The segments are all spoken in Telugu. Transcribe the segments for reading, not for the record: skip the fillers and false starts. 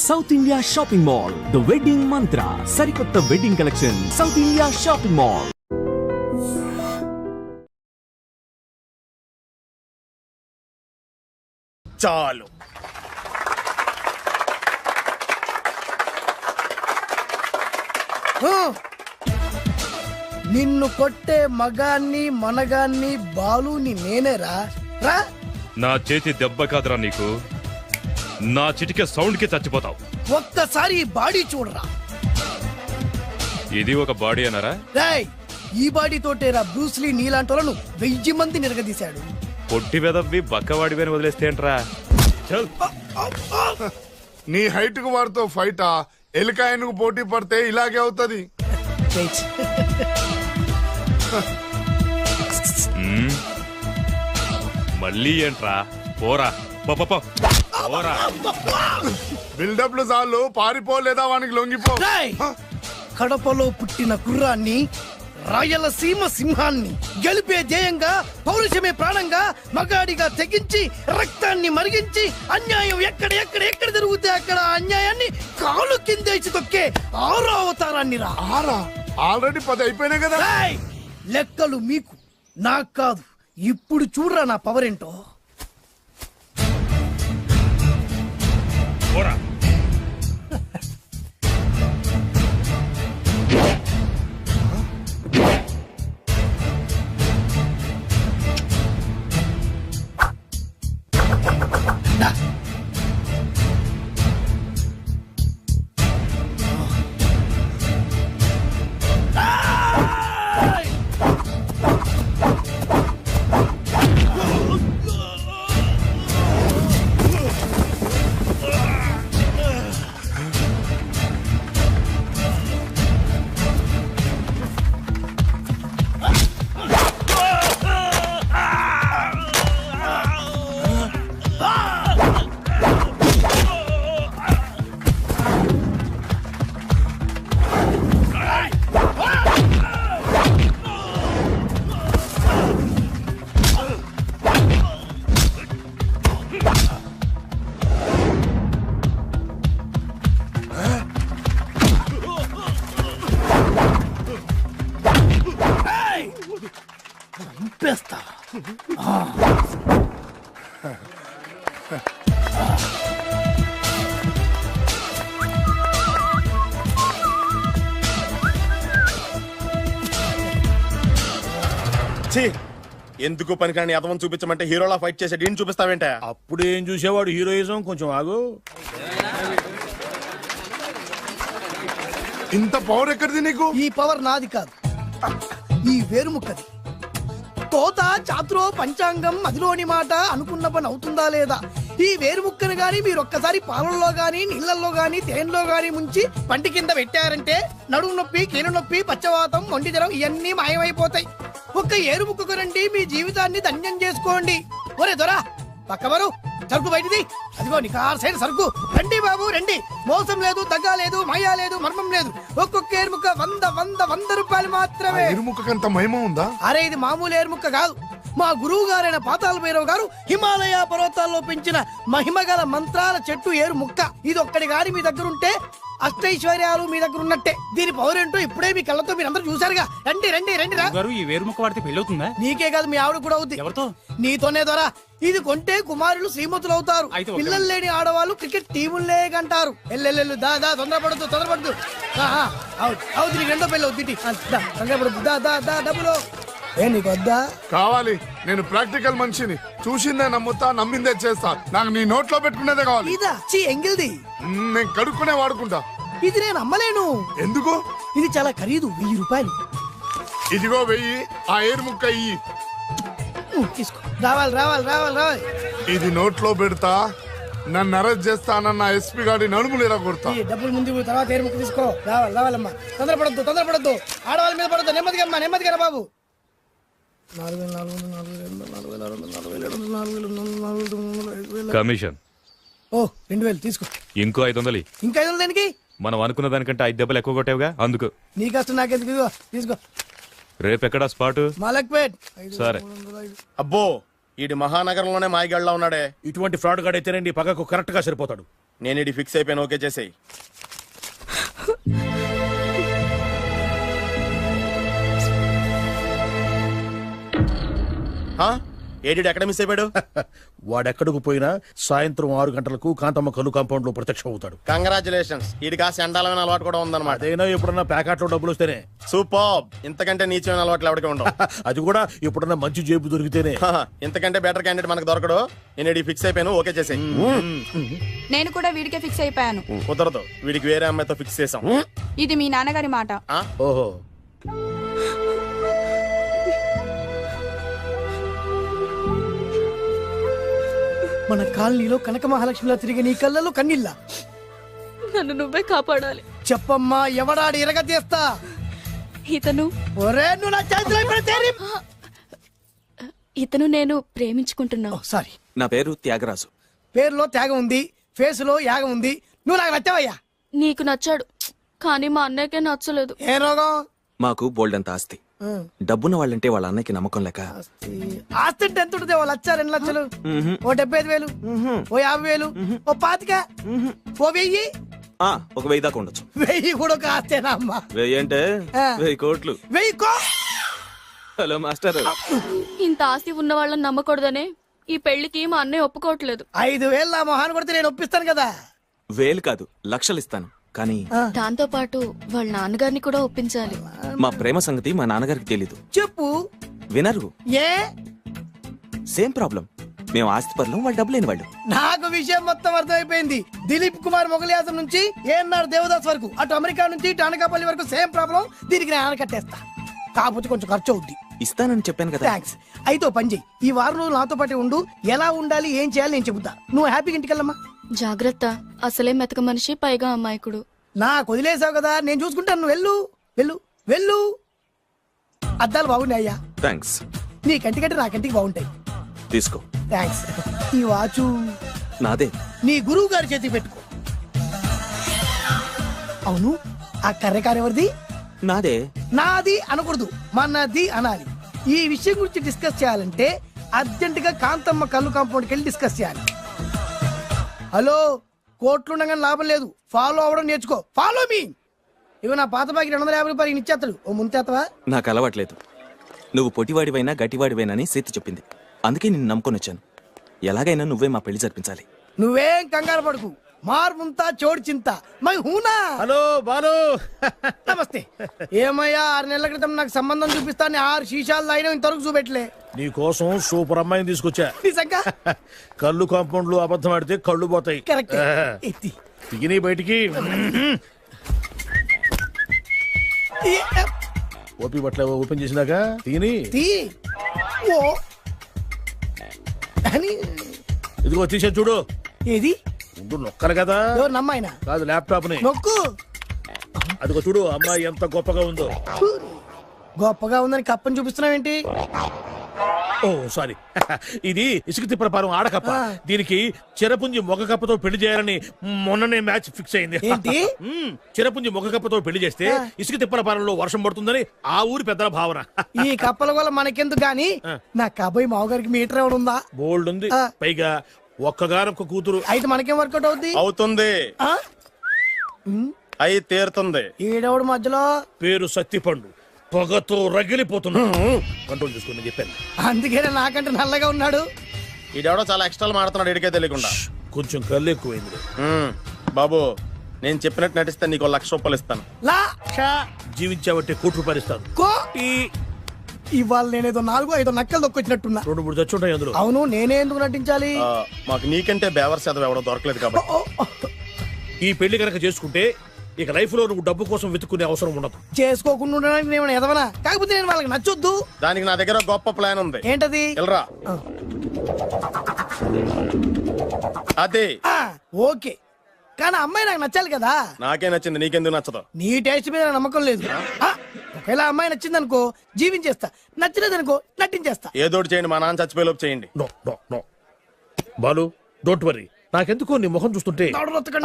South India shopping mall, the wedding మంత్ర, సరికొత్త wedding collection, south India shopping mall. చాలు. నిన్ను కొట్టే మగాన్ని మనగాన్ని బాలుని నేనేరా రా. నా చేతి దెబ్బ కాదురా నీకు, నా చిటికే సౌండ్ కి చచ్చిపోతావు. ఒక్కసారి ఈ బాడీ చూడరా. ఇది ఒక బాడీ అన్నారా? రేయ్, ఈ బాడీ తోటేరా బ్రూస్లీ నీలాంటోలను 1000 మంది నిరగదీశాడు. పొట్టి వెదవ్వి బక్కవాడి అని వదిలేస్తే ఏంట్రా? చల్. నీ హైట్ కు వాడితో ఫైటా? ఎలికాయనకు పోటీ పడితే ఇలాగే అవుతది. మళ్ళీ ఏంట్రా? పోరా పోరా. బిల్డప్లు చాలు, పారిపోలేదా వానికి లొంగిపో. రేయ్, కడపలో పుట్టిన కుర్రాన్ని, రాయలసీమ సింహాన్ని గెలిపే ధ్యేయంగా, పౌరుషమే ప్రాణంగా, మగాడిగా తెగించి రక్తాన్ని మరిగించి అన్యాయం ఎక్కడ జరుగుతే అక్కడ అన్యాయాన్ని కాలు కిందేసి తొక్కే 6వ అవతారాన్ని రా. ఆల్రెడీ 10 అయిపోయినాయి కదా. రేయ్, లెక్కలు మీకు నాకు కాదు. ఇప్పుడు చూడరా నా పవర్ ఏంటో. పోరా. చంపేస్తా. ఎందుకు పనికిరాని అదవం చూపించమంటే హీరోలా ఫైట్ చేసే డీన్ చూపిస్తావేంట? అప్పుడు ఏం చూసేవాడు హీరోయిజం. కొంచెం ఆగు. ఇంత పవర్ ఎక్కడిది నీకు? ఈ పవర్ నాది కాదు, ఈ వేరుముక్కది. తోత చాతురో పంచాంగం మదిలోని మాట అనుకున్న పని అవుతుందా లేదా? ఈ వేరుముక్కను గాని మీరొక్కసారి పాలల్లో గాని నీళ్లలో గాని తేనెలో గాని ముంచి పంటి కింద పెట్టారంటే నడుము నొప్పి, కీలు నొప్పి, పచ్చవాతం, మొండి జ్వరం ఇవన్నీ మాయమైపోతాయి. ఒక్క ఏరుముక్కకు రండి, మీ జీవితాన్ని ధన్యం చేసుకోండి. ఒరే దొరా, పక్కవరు సరుకు బయటిది. అదిగో నికార్సైన సరుకు. రండి బాబు రండి. మోసం లేదు, దగ్గ లేదు, మాయా లేదు, మర్మం లేదు. ఒక్కొక్క ఏరుముక్క 100 రూపాయలు మాత్రమే. ఎరుముకంత మహిమ ఉందా? అరే, ఇది మామూలు ఏరుముక్క కాదు. మా గురువు గారైన పాతాళ భైరవ్ గారు హిమాలయ పర్వతాల్లో పెంచిన మహిమగల మంత్రాల చెట్టు ఏరు ముక్క. ఇది ఒక్కడి గాని మీ దగ్గర ఉంటే అష్టైశ్వర్యాలు మీ దగ్గర ఉన్నట్టే. దీని పవర్ ఏంటో ఇప్పుడే మీ కళ్ళతో మీరందరూ చూసారుగా. రండి రండి రండి రా. ఈ వేరు ముక్క వాడితే పెళ్ళవుతుందా? నీకే కాదు, మీ ఆవిడ కూడా అవుద్ది. ఎవరితో? నీతోనే ద్వారా. ఇది కొంటే కుమారులు శ్రీమంతులు అవుతారు. పిల్లలు లేని ఆడవాళ్ళు క్రికెట్ టీములే కంటారు. ఎల్లెల్లు దా దా, తొందరపడద్దు. అవుతుంది, నీకు రెండో పెళ్ళి అవుతుంది. తొందరపడద్దు, దా దా దా. డబ్బులు ఏ నీకు వద్దా? కావాలి. నేను ప్రాక్టికల్ మనిషిని. చూసిందే నమ్ముతా, నమ్మిందే చేస్తా. నాకు నీ నోట్లో పెట్టుకునేదే కావాలి. ఇదా ఎంగిల్ది? నేను కడుక్కునే వాడుకుంటా. ఇది నేను అమ్మలేను. ఎందుకు? ఇది చాలా ఖరీదు, 1000 రూపాయలు. ఇదిగో 1000. ఆ ఏరు ముక్క ఇయ్యి. తీసుకో. రావాలి. ఇది నోట్లో పెడతా, నన్ను అరెస్ట్ చేస్తానన్న ఎస్పీ గారి నడుములు ఇలా కొడతా. డబ్బులు ముందు తర్వాత ఏరు ముక్క తీసుకో. రావాలమ్మా. తొందరపడద్దు. ఆడవాళ్ళ మీద పడద్దు. నెమ్మదిగా బాబు. కమిషన్. ఓ 2000 తీసుకో. ఇంకో 500. ఇంకా 500 దేనికి? మనం అనుకున్న దానికంటే 5 దెబ్బలు ఎక్కువ కొట్టావుగా, అందుకు. నీ కష్టం నాకెందుకు? తీసుకో. రేపెక్కడా స్పాట్? మలక్పేట్. సరే. అబ్బో, ఈడి మహానగరంలోనే మాయగాళ్ళ ఉన్నాడే. ఇటువంటి ఫ్రాడ్ గాడు అయితేనే నీ పగకు కరెక్ట్ గా సరిపోతాడు. నేను ఇది ఫిక్స్ అయిపోయాను, ఓకే చేసేయి. ఏడి ఎక్కడ మిస్ అయిపోయాడు? వాడెక్కడికి పోయినా సాయంత్రం 6 గంటలకు కాంతమ్మ కల్లు కాంపౌండ్ లో ప్రత్యక్షం అవుతాడు. కంగ్రాచులేషన్స్, వీడికి ఆ సెండాలమైన అలవాటు కూడా ఉందన్నమాట. అదైనా ఎప్పుడన్నా ప్యాకెట్లో డబ్బులు వస్తేనే. సూపర్, ఇంతకంటే నీచమైన అలవాట్లు ఎవరికి ఉండవు. అది కూడా ఎప్పుడన్నా మంచి జేబు దొరికితేనే. ఇంతకంటే బెటర్ క్యాండిడేట్ మనకు దొరకడు. నేను ఇది ఫిక్స్ అయిపోయాను, ఓకే చేసేయి. నేను కూడా వీడికే ఫిక్స్ అయిపోయాను. కుదరదు, వీడికి వేరే అమ్మాయితో ఫిక్స్ చేసాం. ఇది మీ నాన్నగారి మాట. ఓహో, మన కాలనీలో కనక మహాలక్ష్మిలా తిరిగి నీ కళ్ళలో కన్నీళ్ళ. నన్ను నువ్వే కాపాడాలి. చెప్పమ్మా, ఎవడాడి ఎరగ తీస్తా. ఇతను ఒరే నువ్వు నా చేతిలో పెడితేనే. ఇతను నేను ప్రేమించుకుంటున్నా. సారీ, నా పేరు త్యాగరాజు. పేరులో త్యాగం ఉంది, ఫేస్ లో యాగం ఉంది. నువ్వు నాకు నచ్చావయ్యా. నీకు నచ్చాడు, కానీ మా అన్నయ్యకే నచ్చలేదు. ఏ రోగం? మాకు బోల్డంత ఆస్తి. డబ్బున్న వాళ్ళంటే వాళ్ళ అన్నకి నమ్మకం లేక ఆస్తి అంటే ఎంత ఉంటుంది? 1,00,000, 2 లక్షలు, ఓ 75,000, ఓ 50,000, ఓ 25,000, ఓ 1000. ఒక 1000 దాకా ఉండొచ్చు. 1000 కూడా ఒక ఆస్తేనా అమ్మా? 1000 అంటే ఆ. 1000 కోట్లు. 1000 హలో మాస్టర్. ఇంత ఆస్తి ఉన్న వాళ్ళని నమ్మకూడదనే ఈ పెళ్లికి మా అన్నయ్య ఒప్పుకోవట్లేదు. 5,000 నా మొహాన్ని కొడితే నేను ఒప్పిస్తాను కదా. 1000 కాదు, లక్షలు ఇస్తాను. కానీ దాంతో పాటు వాళ్ళ నాన్నగారిని కూడా ఒప్పించాలి. మా ప్రేమ సంగతి మా నాన్నగారికి తెలీదు. చెప్పు. వినరు. ఏ? Same problem. మేము ఆస్తిపరులం, వాళ్ళు డబ్బు లేని వాళ్ళు. నాకు విషయం మొత్తం అర్థమైపోయింది. దిలీప్ కుమార్ మొగలియాసం నుంచి ఏఎన్ఆర్ దేవదాస్ వరకు, అటు అమెరికా నుంచి ఇటు అనకాపల్లి వరకు సేమ్ ప్రాబ్లం. దీనికి నేను ఆనకట్టేస్తా, కాకపోతే కొంచెం ఖర్చు అవుద్ది. ఇస్తానని చెప్పాను కదా. థ్యాంక్స్. అయితే ఓ పని చెయ్యి, ఈ వారం రోజులు నాతో పాటు ఉండు. ఎలా ఉండాలి, ఏం చేయాలి నేను చెబుతా. నువ్వు హ్యాపీగా ఇంటికి వెళ్ళమ్మా. జాగ్రత్త, అసలే మెతక మనిషి, పైగా అమాయకుడు. నాకు వదిలేసావు కదా, నేను చూసుకుంటాను. నువ్వు వెళ్ళు వెళ్ళు వెళ్ళు. అద్దాలు బాగున్నాయి అయ్యా. థ్యాంక్స్. నీ కంటికంటే నా కంటికి బాగుంటాయి. తీసుకో. థ్యాంక్స్. ఈ వాచు నాదే. నీ గురువు గారి చేతికి పెట్టుకో. అవును, ఆ కర్రెకారు ఎవరిది? నాదే. నాది అనకూడదు, మనది అనాలి. ఈ విషయం గురించి డిస్కస్ చేయాలంటే అర్జెంట్ గా కాంతమ్మ కల్లు కాంపౌండ్కి వెళ్ళి డిస్కస్ చేయాలి. హలో, కోట్లుండగానే లాభం లేదు. ఫాలో అవ్వడం నేర్చుకో. Follow me. ఇవి నా పాత బాకి 250 రూపాయలు ఇచ్చేస్తాడు. ఓ ముంతేత్తవా? నాకు అలవాట్లేదు. నువ్వు పొటివాడివైనా గట్టివాడివైనా అని సీత చెప్పింది. అందుకే నిన్ను నమ్ముకొని వచ్చాను. ఎలాగైనా నువ్వే మా పెళ్లి జరిపించాలి. నువ్వేం కంగారు పడుకు. మార్ముంతా చోడు చింత మై హూనా. హలో బాలు. నమస్తే. ఏమయ్యా, 6 నెలల క్రితం నాకు సంబంధం చూపిస్తాను 6 శీషాలు అయినా ఇంతవరకు చూపెట్టలే. నీ కోసం సూపర్ అమ్మాయిని తీసుకొచ్చా. నిజంగా? కళ్ళు కాంపౌండ్ లో అబద్ధం ఆడితే కళ్ళు పోతాయి. కరెక్ట్. ఎత్తి. తిని బయటికి. ఓపి బట్ల ఓపెన్ చేసినాక తిని. తీ. ఓ అని. ఇదిగో తీసే చూడు. ఏది? ముందు నొక్కలు కదా. ఎవరు నమ్మాయినా? కాదు, ల్యాప్టాప్ ని నొక్కు. అదిగో చూడు, అమ్మాయి ఎంత గొప్పగా ఉందో. గొప్పగా ఉందని కప్పని చూపిస్తున్నావేంటి? ఓ సారీ. ఇది ఇసుక తిప్పల పారం ఆడకప్ప. దీనికి చిరపుంజి మొగ కప్పతో పెళ్లి చేయాలని మొన్ననే మ్యాచ్ ఫిక్స్ అయింది. ఏంటి? చిరపుంజి మొగ కప్పతో పెళ్లి చేస్తే ఇసుక తిప్పల పారంలో వర్షం పడుతుందని ఆ ఊరి పెద్దల భావన. ఈ కప్పల వల్ల మనకెందుకు గాని, నా కాబోయే మావగారికి మీటర్ ఎవడు ఉందా? బోల్డ్ ఉంది. పైగా ఒక్కగారొక్క కూతురు. అయితే మనకేం వర్కౌట్ అవుద్ది? అవుతుంది, ఆ? అయి తీరుతుంది. ఈడెవడు మధ్యలో? పేరు సత్తిపండు. పొగతో రగిలిపోతున్నా. కంట్రోల్ చేసుకోండి చెప్పాను. అందుకేనే నాకంటే నల్లగా ఉన్నాడు. ఈడెవడో చాలా ఎక్స్ట్రా మాడుతున్నాడు, ఇడికే తెలియకుండా. కొంచెం కళ్ళు ఎక్కువైంది. బాబు, నేను చెప్పినట్టు నటిస్తే నీకు 1,00,000 రూపాయలు ఇస్తాను. లా జీవించావంటే ₹1,00,000 ఇస్తాను. కో. ఇవాళ నేనేదో 4-5 నక్కలు దొక్కొచ్చినట్టున్నా. 2-3 చచ్చుంటాయి అందులో. అవును, నేనే ఎందుకు నటించాలి? మాకు నీకంటే బేవర్ శాతం ఎవడో దొరకలేదు కాబట్టి. ఈ పెళ్లి కనుక చేసుకుంటే ఇక లైఫ్ లో నువ్వు డబ్బు కోసం వెతుక్కునే అవసరం ఉండదు. చేసుకోకుండా ఉండడానికి నేను ఎదవనా? కాకపోతే నేను వాళ్ళకి నచ్చొద్దు. దానికి నా దగ్గర గొప్ప ప్లాన్ ఉంది. ఏంటది? వెళ్ళరా. అదే. ఓకే, కానీ అమ్మాయి నాకు నచ్చాలి కదా. నాకే నచ్చింది, నీకెందుకు నచ్చదు? నీ టేస్ట్ మీద నాకు నమ్మకం లేదు. ఒకవేళ అమ్మాయి నచ్చింది అనుకో జీవించేస్తా, నచ్చలేదు అనుకో నటించేస్తా. ఏదోటి చేయండి, మా నాన్న చచ్చిపోయేలోపు చేయండి. No no no Balu, don't worry. నాకెందుకో నీ ముఖం చూస్తుంటే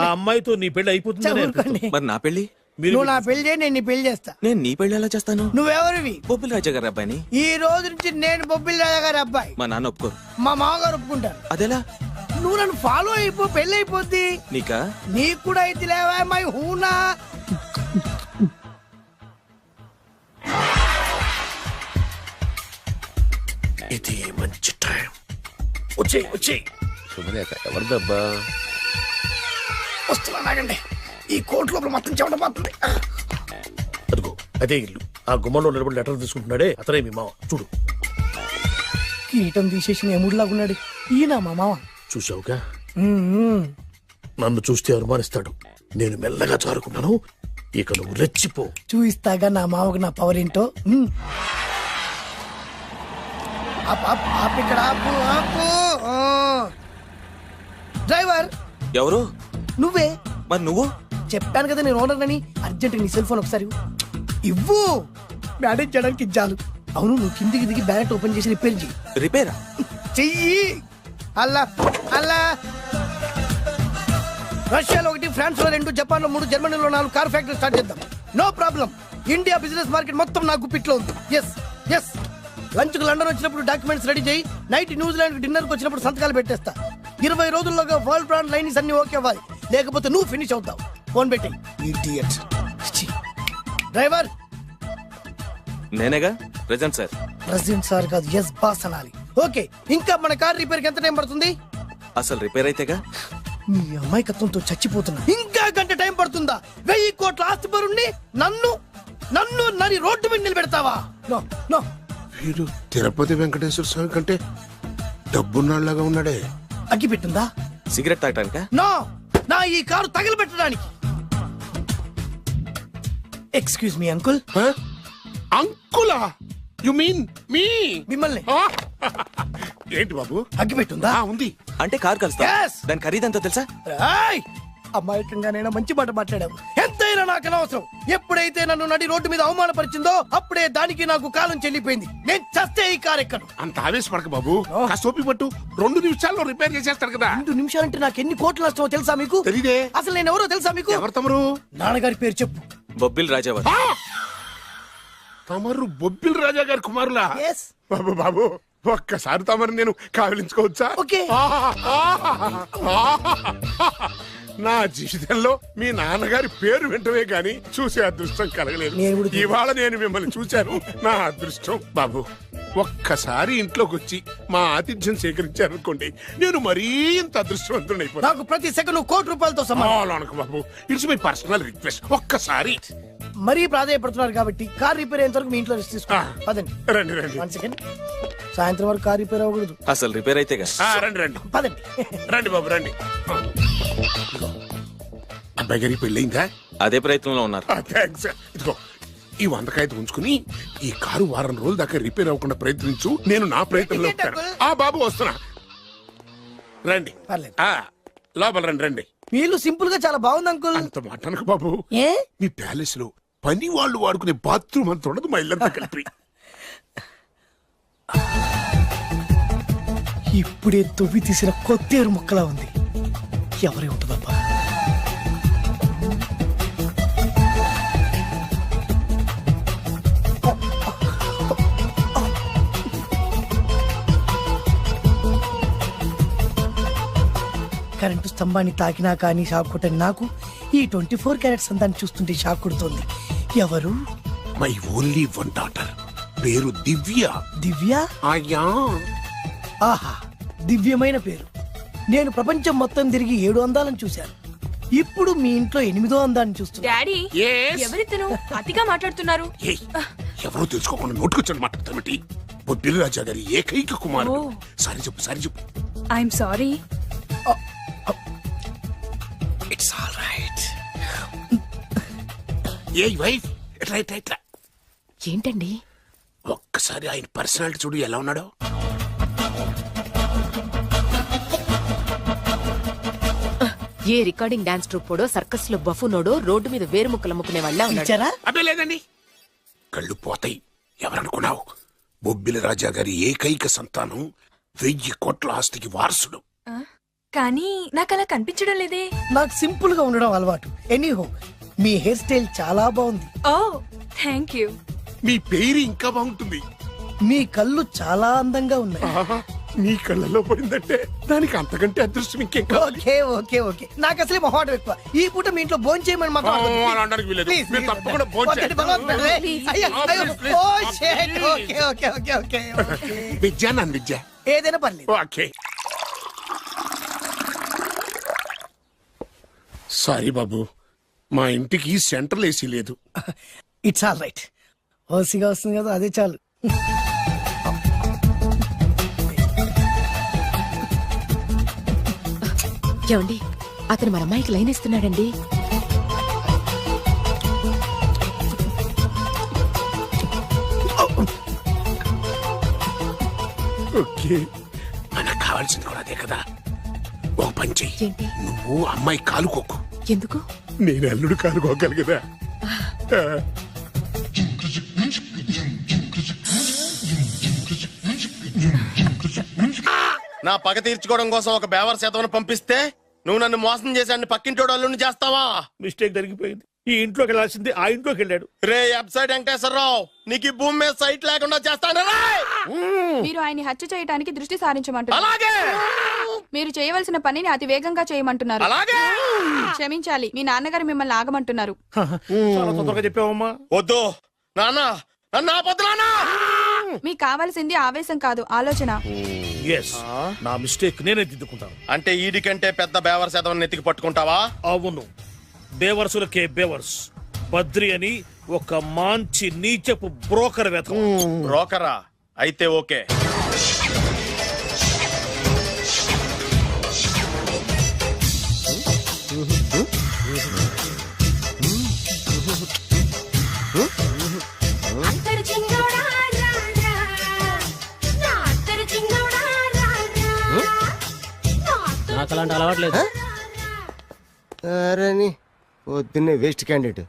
ఆ అమ్మాయితో నీ పెళ్లి అయిపోతుంది. మరి నా పెళ్లి? నువ్వు నా పెళ్లి చేయి, నేను నీ పెళ్లి చేస్తా. నేను నీ పెళ్లి ఎలా చేస్తాను? నువ్వెవరివి? బొబ్బిలి రాజా గారి అబ్బాయిని. ఈ రోజు నుంచి నేను బొబ్బిలి రాజా గారి అబ్బాయి. మా నాన్న ఒప్పుకోరు. మా మామగారు ఒప్పుకుంటారు. అదెలా? నువ్వు నన్ను ఫాలో అయిపో, పెళ్లి అయిపోద్ది. నీకా? నీకు కూడా అయితే లేవా మై హూనా. ఇది మంచి టైం. వచ్చేయ్ వచ్చేయ్. శుభలేఖ ఎవరిదబ్బా? వస్తున్నా నాగండి. ఈ కోర్టు లోపల మొత్తం చెమటపోతుంది. అదిగో అదే ఇల్లు. ఆ గుమ్మంలో నిలబడి లెటర్ తీసుకుంటున్నాడే అతనే మీ మామ. చూడు. కిరీటం తీసేసిన ఎముడిలాగున్నాడు. ఈయన మా మామ. చూసావుగా, నన్ను చూస్తే అనుమానిస్తాడు. నేను మెల్లగా చారుకున్నాను. ఇక నువ్వు రెచ్చిపో. చూయిస్తాగా నా మామకు నా పవర్ ఏంటో. ఇక్కడ ఆపు ఆపు. డ్రైవర్ ఎవరు? నువ్వే. మరి నువ్వు? చెప్పాను కదా నేను ఓనర్ అని. అర్జెంట్ నీ సెల్ ఫోన్ ఒకసారి ఇవ్వు. మేనేజ్ చేయడానికి ఇచ్చాను. అవును, నువ్వు కిందికి దిగి బ్యానెట్ ఓపెన్ చేసి రిపేర్ చెయ్యి. రిపేరా? చెయ్యి. అల్లా అల్లా. రష్యాలో 1, ఫ్రాన్స్ లో 2, జపాన్ లో 3, జర్మనీలో 4 కార్ ఫ్యాక్టరీ స్టార్ట్ చేద్దాం. No problem. India business market మొత్తం నా గుప్పిట్లో ఉంది. Yes yes. లంచ్ కు లండన్ వచ్చినప్పుడు డాక్యుమెంట్స్ రెడీ చేయి. నైట్ న్యూజిలాండ్ డిన్నర్ కు వచ్చినప్పుడు సంతకాలు పెట్టేస్తా. 20 రోజుల్లోగా వరల్డ్ బ్రాండ్ లైన్స్ అన్ని ఓకే అవ్వాలి. లేకపోతే నువ్వు ఫినిష్ అవుతావు. ఫోన్ పెట్టి. ఇడియట్. డ్రైవర్ నేనేగా ప్రెజెంట్ సార్. ప్రెసిడెంట్ సార్ కాదు, ఎస్ బాస్ అనాలి. ఓకే, ఇంకా మన కార్ రిపేర్ కి ఎంత టైం పడుతుంది? అసలు రిపేర్ అయితేగా. మీ అమాయకత్వంతో చచ్చిపోతున్నా. ఇంకా గంట టైం పడుతుందా? 1000 కోట్ల ఆస్తి పరుణ్ణి నన్ను నన్ను నరి రోడ్డు మీద నిలబెడతావా? No no. వీడు తిరుపతి వెంకటేశ్వర స్వామి కంటే డబ్బున్నాళ్ళగా ఉన్నాడే. అగ్గి పెట్టిందా? సిగరెట్ తాగటానికా? నో, నా ఈ కారు తగలబెట్టడానికి. Excuse me uncle. అంకులా? You mean me? మిమ్మల్ని. ఏంటి బాబు? అగ్గి పెట్టుందా? ఉంది. అంటే కార్ కలుస్తా. Yes. దాని ఖరీదంతా తెలుసా? రాయ్. అమాయకంగానైనా మంచి మాట మాట్లాడావు. ఎంతైనా నాకు అనవసరం. ఎప్పుడైతే నన్ను నడి రోడ్డు మీద అవమానపరిచిందో అప్పుడే దానికి నాకు కాలం చెల్లిపోయింది. నేను చస్తే ఈ కారు ఎక్కను. అంత ఆవేశపడక బాబు. కాస్త పట్టు. 2 నిమిషాల్లో రిపేర్ చేసేస్తాడు కదా. 2 నిమిషాలంటే నాకు ఎన్ని కోట్ల నష్టమో తెలుసా మీకు? తెలీదే. అసలు నేను ఎవరో తెలుసా మీకు? ఎవరు తమరు? నాన్నగారి పేరు చెప్పు. బొబ్బిల్ రాజావారు. తమరు బొబ్బిల్ రాజా గారి కుమారులా? Yes. బాబు బాబు, ఒక్కసారి తమరు నేను కావలించుకోవచ్చా? ఓకే. నా జీవితంలో మీ నాన్నగారి పేరు వెంటనే గాని చూసే అదృష్టం కలగలేదు. నేను కూడా చూశాను. ఇవాళ నేను మిమ్మల్ని చూశాను. నా అదృష్టం. బాబు, ఒక్కసారి ఇంట్లోకి వచ్చి మా ఆతిథ్యం సేకరించారనుకోండి, నేను మరీ ఇంత అదృష్టవంతుడైపోతాను. నాకు ప్రతి సెకండ్ కోటి సమానం. అనకు బాబు, ఇట్స్ మై పర్సనల్ రిక్వెస్ట్. ఒక్కసారి. మరీ ప్రాధాయపడుతున్నారు కాబట్టి కార్ రిపేర్ అయ్యేంత వరకు మీ ఇంట్లో రెస్ట్ తీసుకోండి. పదండి. రండి రండి. 1 సెకండ్. సాయంత్రం వరకు కార్ రిపేర్ అవ్వకూడదు. అసలు రిపేర్ అయితేగా. రండి రండి. పదండి. రండి బాబు రండి. అబ్బాయి గారికి పెళ్ళయిందా? అదే ప్రయత్నంలో ఉన్నారు. థ్యాంక్స్. ఇదిగో ఈ 100 కాగితం ఉంచుకుని ఈ కారు వారం రోజుల దాకా రిపేర్ అవ్వకుండా ప్రయత్నించు. నేను నా ప్రయత్నంలో ఉంటాను. బాబు వస్తున్నా. రండి. పర్లేదు. లోపల రండి రండి. మీ ఇల్లు సింపుల్ గా చాలా బాగుంది అంకుల్. అంత మాట అనకు బాబు. ఏ? మీ ప్యాలెస్ లో పని వాళ్ళు వాడుకునే బాత్రూమ్ అంత ఉండదు మా ఇల్లంతా కలిపి. ఇప్పుడే తొవ్వి తీసిన కొత్తేరు ముక్కలా ఉంది. ఎవరే ఉంటుందబ్బా? కరెంటు స్తంభాన్ని తాకినా కానీ షాక్ కొట్టని నాకు ఈ 24 క్యారెట్స్ అందాన్ని చూస్తుంటే షాక్ కొడుతోంది. ఎవరు? My only 1 daughter. పేరు దివ్య. దివ్య? అయ్యా. ఆహా, దివ్యమైన పేరు. నేను ప్రపంచం మొత్తం తిరిగి 7 అందాలను చూశాను. ఇప్పుడు మీ ఇంట్లో 8వ అందాన్ని చూస్తున్నా. Daddy, Yes? ఎవరితను అతిగా మాట్లాడుతున్నారు? ఏయ్, ఎవరో తెలుసుకోకుండా నోటుకొచ్చాడు మాట్లాడతామటి. బొబ్బిలి రాజా గారి ఏకైక కుమారుడు. సారీ చెప్పు, సారీ చెప్పు. I'm sorry. It's all right. A wife, ఇట్లా ఇట్లా ఇట్లా. ఏంటండి? ఒక్కసారి ఆయన పర్సనాలిటీ చూడు ఎలా ఉన్నాడో. ఏ రికార్డింగ్ డాన్స్ ట్రూపోడో సర్కస్ లో బఫునోడో రోడ్డు మీద వేరు ముక్కలు అమ్ముకునే వాళ్ళ ఇచ్చారా? అబ్బే లేదండి. కళ్ళు పోతాయి. ఎవరనుకున్నావు? బొబ్బిలి రాజా గారి ఏకైక సంతానం, 1000 కోట్ల ఆస్తికి వారసుడు. కానీ నాకు అలా కనిపించడం లేదే. నాకు సింపుల్ గా ఉండడం అలవాటు. ఎనీహో, మీ హెయిర్ స్టైల్ చాలా బాగుంది. ఓ థ్యాంక్ యూ. మీ పేరు ఇంకా బాగుంటుంది. మీ కళ్ళు చాలా అందంగా ఉన్నాయి. నీ కళ్ళల్లో పడిందంటే దానికి అంతకంటే అదృష్టం ఇంకేం కావాలి. ఓకే ఓకే ఓకే నాకు అసలే మొహాటం ఎక్కువ. ఈ పూట మీ ఇంట్లో భోజనం చేయమని మాత్రం అడగొద్దు. అలా అనడానికి వీల్లేదు. Please, మీరు please. తప్పకుండా భోజనం ఒకటి చేయండి. భగవంతుడు. అయ్యో, అయ్యో. Please, ఓ, shit. Okay okay okay okay okay. Vidya నన్ను విద్య. ఏదైనా పర్లేదు. ఓకే సారీ బాబు, మా ఇంటికి సెంట్రల్ ఏసీ లేదు. It's all right. ఓసిగా వస్తుంది కదా అదే చాలు. ఏమండి అతను మన అమ్మాయికి లైన్ ఇస్తున్నాడండి. ఓకే, మనకు కావాల్సింది కూడా అదే కదా. ఒక పని చెయ్యి, ఏంటి? నువ్వు అమ్మాయి కాలుకోకు, ఎందుకు? నేను అల్లుడు కాలుకోగలి కదా. నా పగ తీర్చుకోవడం కోసం ఒక బేవర్ శాతం పంపిస్తే నువ్వు నన్ను మోసం చేశాన్ని పక్కింటోడు అల్లుని చేస్తావా? మిస్టేక్ జరిగిపోయింది. ఈ ఇంట్లోకి వెళ్ళాల్సింది ఆ ఇంట్లోకి వెళ్ళాడు. రే వెబ్సైట్ వెంకటేశ్వరరావు, నీకు ఈ భూమి మీద సైట్ లేకుండా చేస్తాను రే. మీరు ఆయన్ని హత్య చేయడానికి దృష్టి సారించమంటున్నారు. అలాగే మీరు చేయవలసిన పనిని అతి వేగంగా చేయమంటున్నారు. అలాగే. క్షమించాలి, మీ నాన్నగారు మిమ్మల్ని ఆగమంటున్నారు. చాలా తొందరగా చెప్పావమ్మా. వద్దు నాన్న, నన్ను ఆపొద్దు నాన్న. మీకు కావాల్సింది ఆవేశం కాదు, ఆలోచన. ఎస్, నా మిస్టేక్ నేనే దిద్దుకుంటాను. అంటే ఈడి కంటే పెద్ద బేవర్ శాతం నెత్తికి పట్టుకుంటావా? అవును, బేవర్సులకే బేవర్స్. బద్రి అని ఒక మంచి నీచపు బ్రోకర్ వెతకం. బ్రోకరా? అయితే ఓకే. నాకు అలాంటి అలవాట్లేదు. అరే పొద్దున్నే వేస్ట్ క్యాండిడేట్.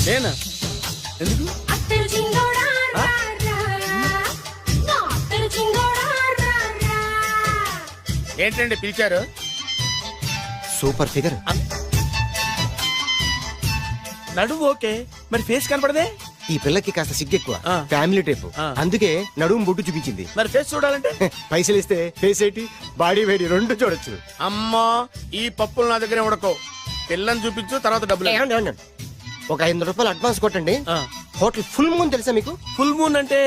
నేనా? ఎందుకు? ఏంటండి పిలిచారు? Super figure. నడువు ఓకే, మరి ఫేస్ కనపడదే. ఈ పిల్లకి కాస్త సిగ్గెక్కువ, ఫ్యామిలీ టైప్. అందుకే నడుము బొట్టు చూపించింది. మరి ఫేస్ చూడాలంటే పైసలు ఇస్తే ఫేస్ ఏంటి బాడీ వేడి రెండు చూడొచ్చు. అమ్మా, ఈ పప్పులు నా దగ్గర ఉడకో. పిల్లని చూపించు, తర్వాత డబ్బులు. ఒక 500 రూపాయలు అడ్వాన్స్ కొట్టండి. హోటల్ ఫుల్ మూన్ తెలుసా మీకు? ఫుల్ మూన్ అంటే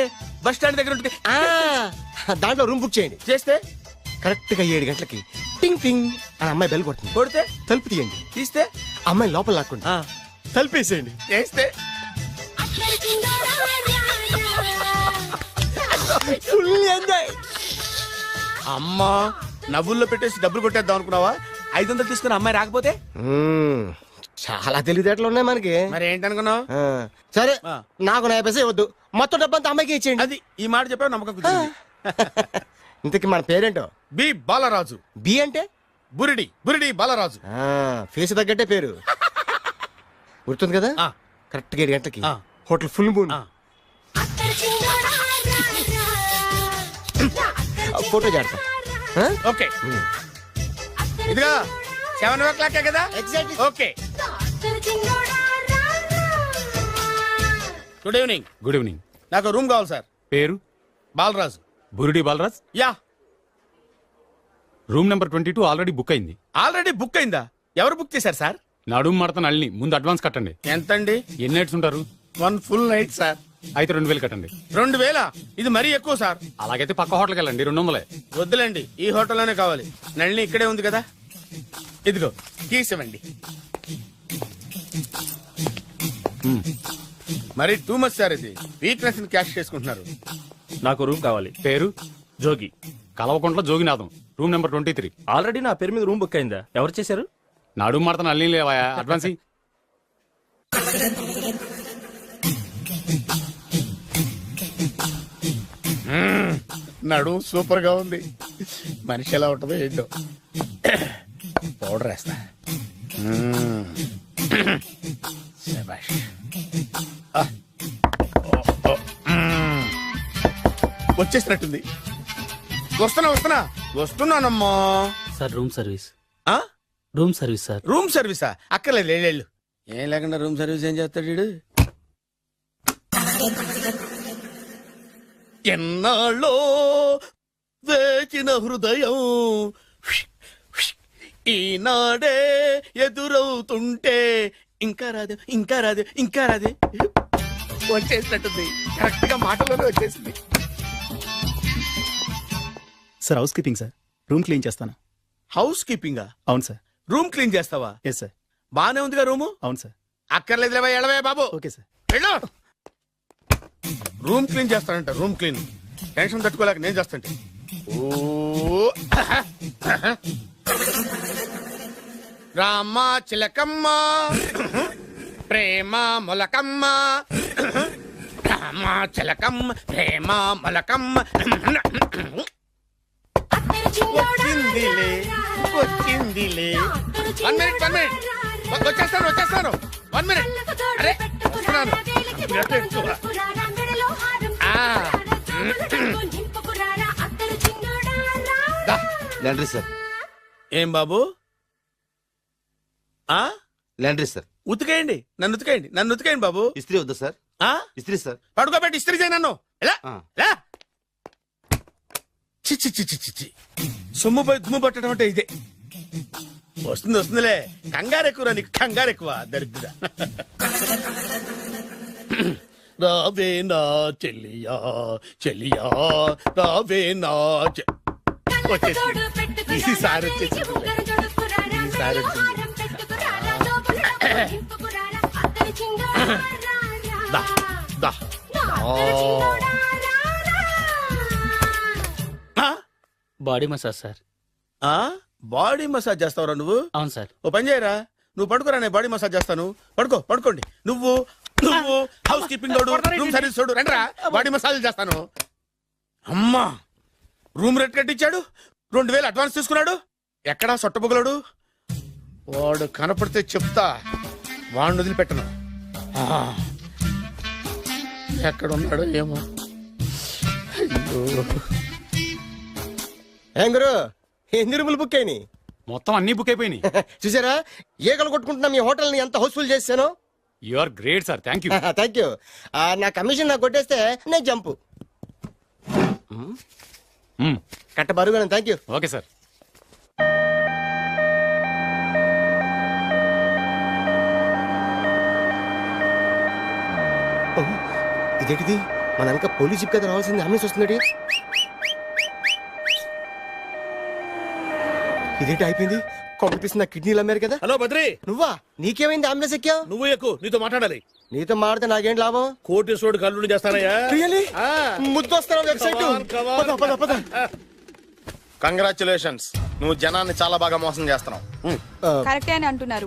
బస్ స్టాండ్ దగ్గర ఉంటుంది. దాంట్లో రూమ్ బుక్ చేయండి. చేస్తే కరెక్ట్ గా 7 గంటలకి టింగ్ టింగ్ అని అమ్మాయి బెల్ కొడుతుంది. కొడితే తలుపు తీయండి. తీస్తే అమ్మాయి లోపల లాక్కుంది. తలుపేసేయండి. చేస్తే ఫుల్ ఎంజాయ్. అమ్మా, నవ్వుల్లో పెట్టేసి డబ్బులు కొట్టేద్దాం అనుకున్నావా? 500 తీసుకుని అమ్మాయి రాకపోతే? చాలా తెలివితేటలు ఉన్నాయి మనకి. మరి ఏంటనుకున్నావు? సరే, నాకు 50 పైసే వద్దు, మొత్తం డబ్బంతా అమ్మాయికి ఇచ్చేయండి. అది ఈ మాట చెప్పావు, నమ్మకం కుదిరింది. ఇంతకి మన పేరేంటో? బి బాలరాజు. బి అంటే బురిడి, బురిడి బాలరాజు. ఫేస్ తగ్గట్టే పేరు. గుర్తుంది కదా? కరెక్ట్ గా 7 గంటలకి హోటల్ ఫుల్ మూన్. ఫోటో చేడతా. ఓకే, ఇదిగా 7 o'clock కదా? Okay. Good evening. Good evening. నాకు రూమ్ కావాలి సార్. పేరు? Balaraju. Burudi Balaraj. Yeah. Room number 22 already book అయింది. ఆల్రెడీ బుక్ అయిందా? ఎవరు బుక్ చేశారు సార్? నడుము మడత నల్లిని. ముందు అడ్వాన్స్ కట్టండి. ఎంతండి? ఎన్ని నైట్స్ ఉంటారు? 1 full night సార్. అయితే 2000 కట్టండి. 2000? ఇది మరీ ఎక్కువ సార్. అలాగైతే పక్క హోటల్కి వెళ్ళండి, 200. వద్దులేండి, ఈ హోటల్లోనే కావాలి. నళిని ఇక్కడే ఉంది కదా. ఇదిగో కీస్ ఇవ్వండి. మరి టూ మచ్ సార్, ఇది వీక్నెస్ క్యాష్ చేసుకుంటున్నారు. నాకు రూమ్ కావాలి. పేరు? Jogi. Kalavakuntla Joginatham. Room number 23. Already నా పేరు మీద రూమ్ బుక్ అయిందా? ఎవరు చేశారు? నడుము మడత నల్లి లేవా? అడ్వాన్స్ ఇయ్యి. నడు సూపర్ గా ఉంది. మనిషి ఎలా ఉంటుందో ఏంటో. పౌడర్ వేస్తా. శభాష్. వచ్చేసినట్టుంది. వస్తున్నానమ్మా. Sir room service. Room service sir. Room సర్వీసా? అక్కర్లేదు, లేళ్ళు. ఏం లేకుండా రూమ్ సర్వీస్ ఏం చేస్తాడు వీడు? ఎన్నాళ్ళో వేచిన హృదయం ఈనాడే ఎదురవుతుంటే ఇంకా రాదు, ఇంకా రాదు, ఇంకా రాదు. వచ్చేసినట్టుంది, కరెక్ట్ గా మాటలోనే వచ్చేసింది. Sir house keeping sir, room clean చేస్తాను. హౌస్ కీపింగా? అవును సార్. రూమ్ క్లీన్ చేస్తావా? Yes sir. బానే ఉందిగా రూము? అవును సార్. అక్కర్లేదు, ఎడవే బాబు. Okay sir. వెళ్ళు. రూమ్ క్లీన్ చేస్తానంట, రూమ్ క్లీన్. టెన్షన్ తట్టుకోలేక నేను చేస్తాంటే. ఓ రామ చిలకమ్మ ప్రేమ మొలకమ్మ, రామ చిలకమ్మ ప్రేమ మొలకమ్మ. వచ్చిందిలే వచ్చిందిలే. 1 minute, 1 minute. వచ్చేస్తాను 1 minute. అరే వస్తున్నాను. Laundry sir. ఏం బాబు? Laundry sir. ఉతికేయండి, నన్ను ఉతికేయండి బాబు. ఇస్త్రీ వద్దా సార్? ఇస్త్రీ సార్. పడుకోబెట్టి ఇస్త్రీ చేయి నన్ను. ఎలా చిచ్చి చిచ్చి చిచ్చి, సొమ్ము పోయి దుమ్ము పట్టడం అంటే ఇదే. వస్తుందిలే, కంగారు ఎక్కువ నీకు, కంగారు ఎక్కువ దరిద్ర. రావే నా చెల్లియా చెల్లియా, రావే నా వచ్చేసి ఈసారి వచ్చేసి ఈసారి వచ్చింది. దా దా. Body massage sir. Body massage చేస్తావురా నువ్వు? అవును సార్. ఓ పని చేయరా, నువ్వు పడుకోరా, నేను బాడీ మసాజ్ చేస్తాను. పడుకోండి. నువ్వు హౌస్ కీపింగ్ తోడు, రూమ్ సర్వీస్ తోడు, రండిరా బాడీ మసాజ్ చేస్తాను. అమ్మా, రూమ్ రేట్ కట్టించాడు, 2000 అడ్వాన్స్ తీసుకున్నాడు. ఎక్కడా సొట్టబుగలాడు? వాడు కనపడితే చెప్తా, వాడిని వదిలిపెట్టను. ఎక్కడ ఉన్నాడో ఏమో. ఏం గురు, ఎన్ని రూములు బుక్ అయినాయి? మొత్తం అన్ని బుక్ అయిపోయినాయి. చూసారా, ఏగలు కొట్టుకుంటున్నా మీ హోటల్ ని ఎంత హౌస్ఫుల్ చేశాను. You are great sir, thank you. Thank you. నా కమిషన్ నాకు కొట్టేస్తే నేను జంపు కట్ట బరుగా. Thank you. Okay sir. ఇదేంటిది, మన వెనక పోలీస్ జిప్ కదా రావాల్సింది, అంబులెన్స్ వస్తుంది. ఇదేంటి అయిపోయింది, కాంపిటీషన్ నా కిడ్నీలు అమ్మారు కదా. హలో బద్రి, నువ్వా? నీకేమైంది, అంబులెన్స్ ఎక్కావు? నువ్వు ఎక్కువ, నీతో మాట్లాడాలి. నీతో మాడితే నాకేం లాభం? కోటేశ్వరుడు కల్లుడు చేస్తానయ్యా. ముద్దొస్తాను వెబ్సైట్. కంగ్రాచులేషన్స్, నువ్వు జనాన్ని చాలా బాగా మోసం చేస్తున్నావు. కరెక్టే అని అంటున్నారు.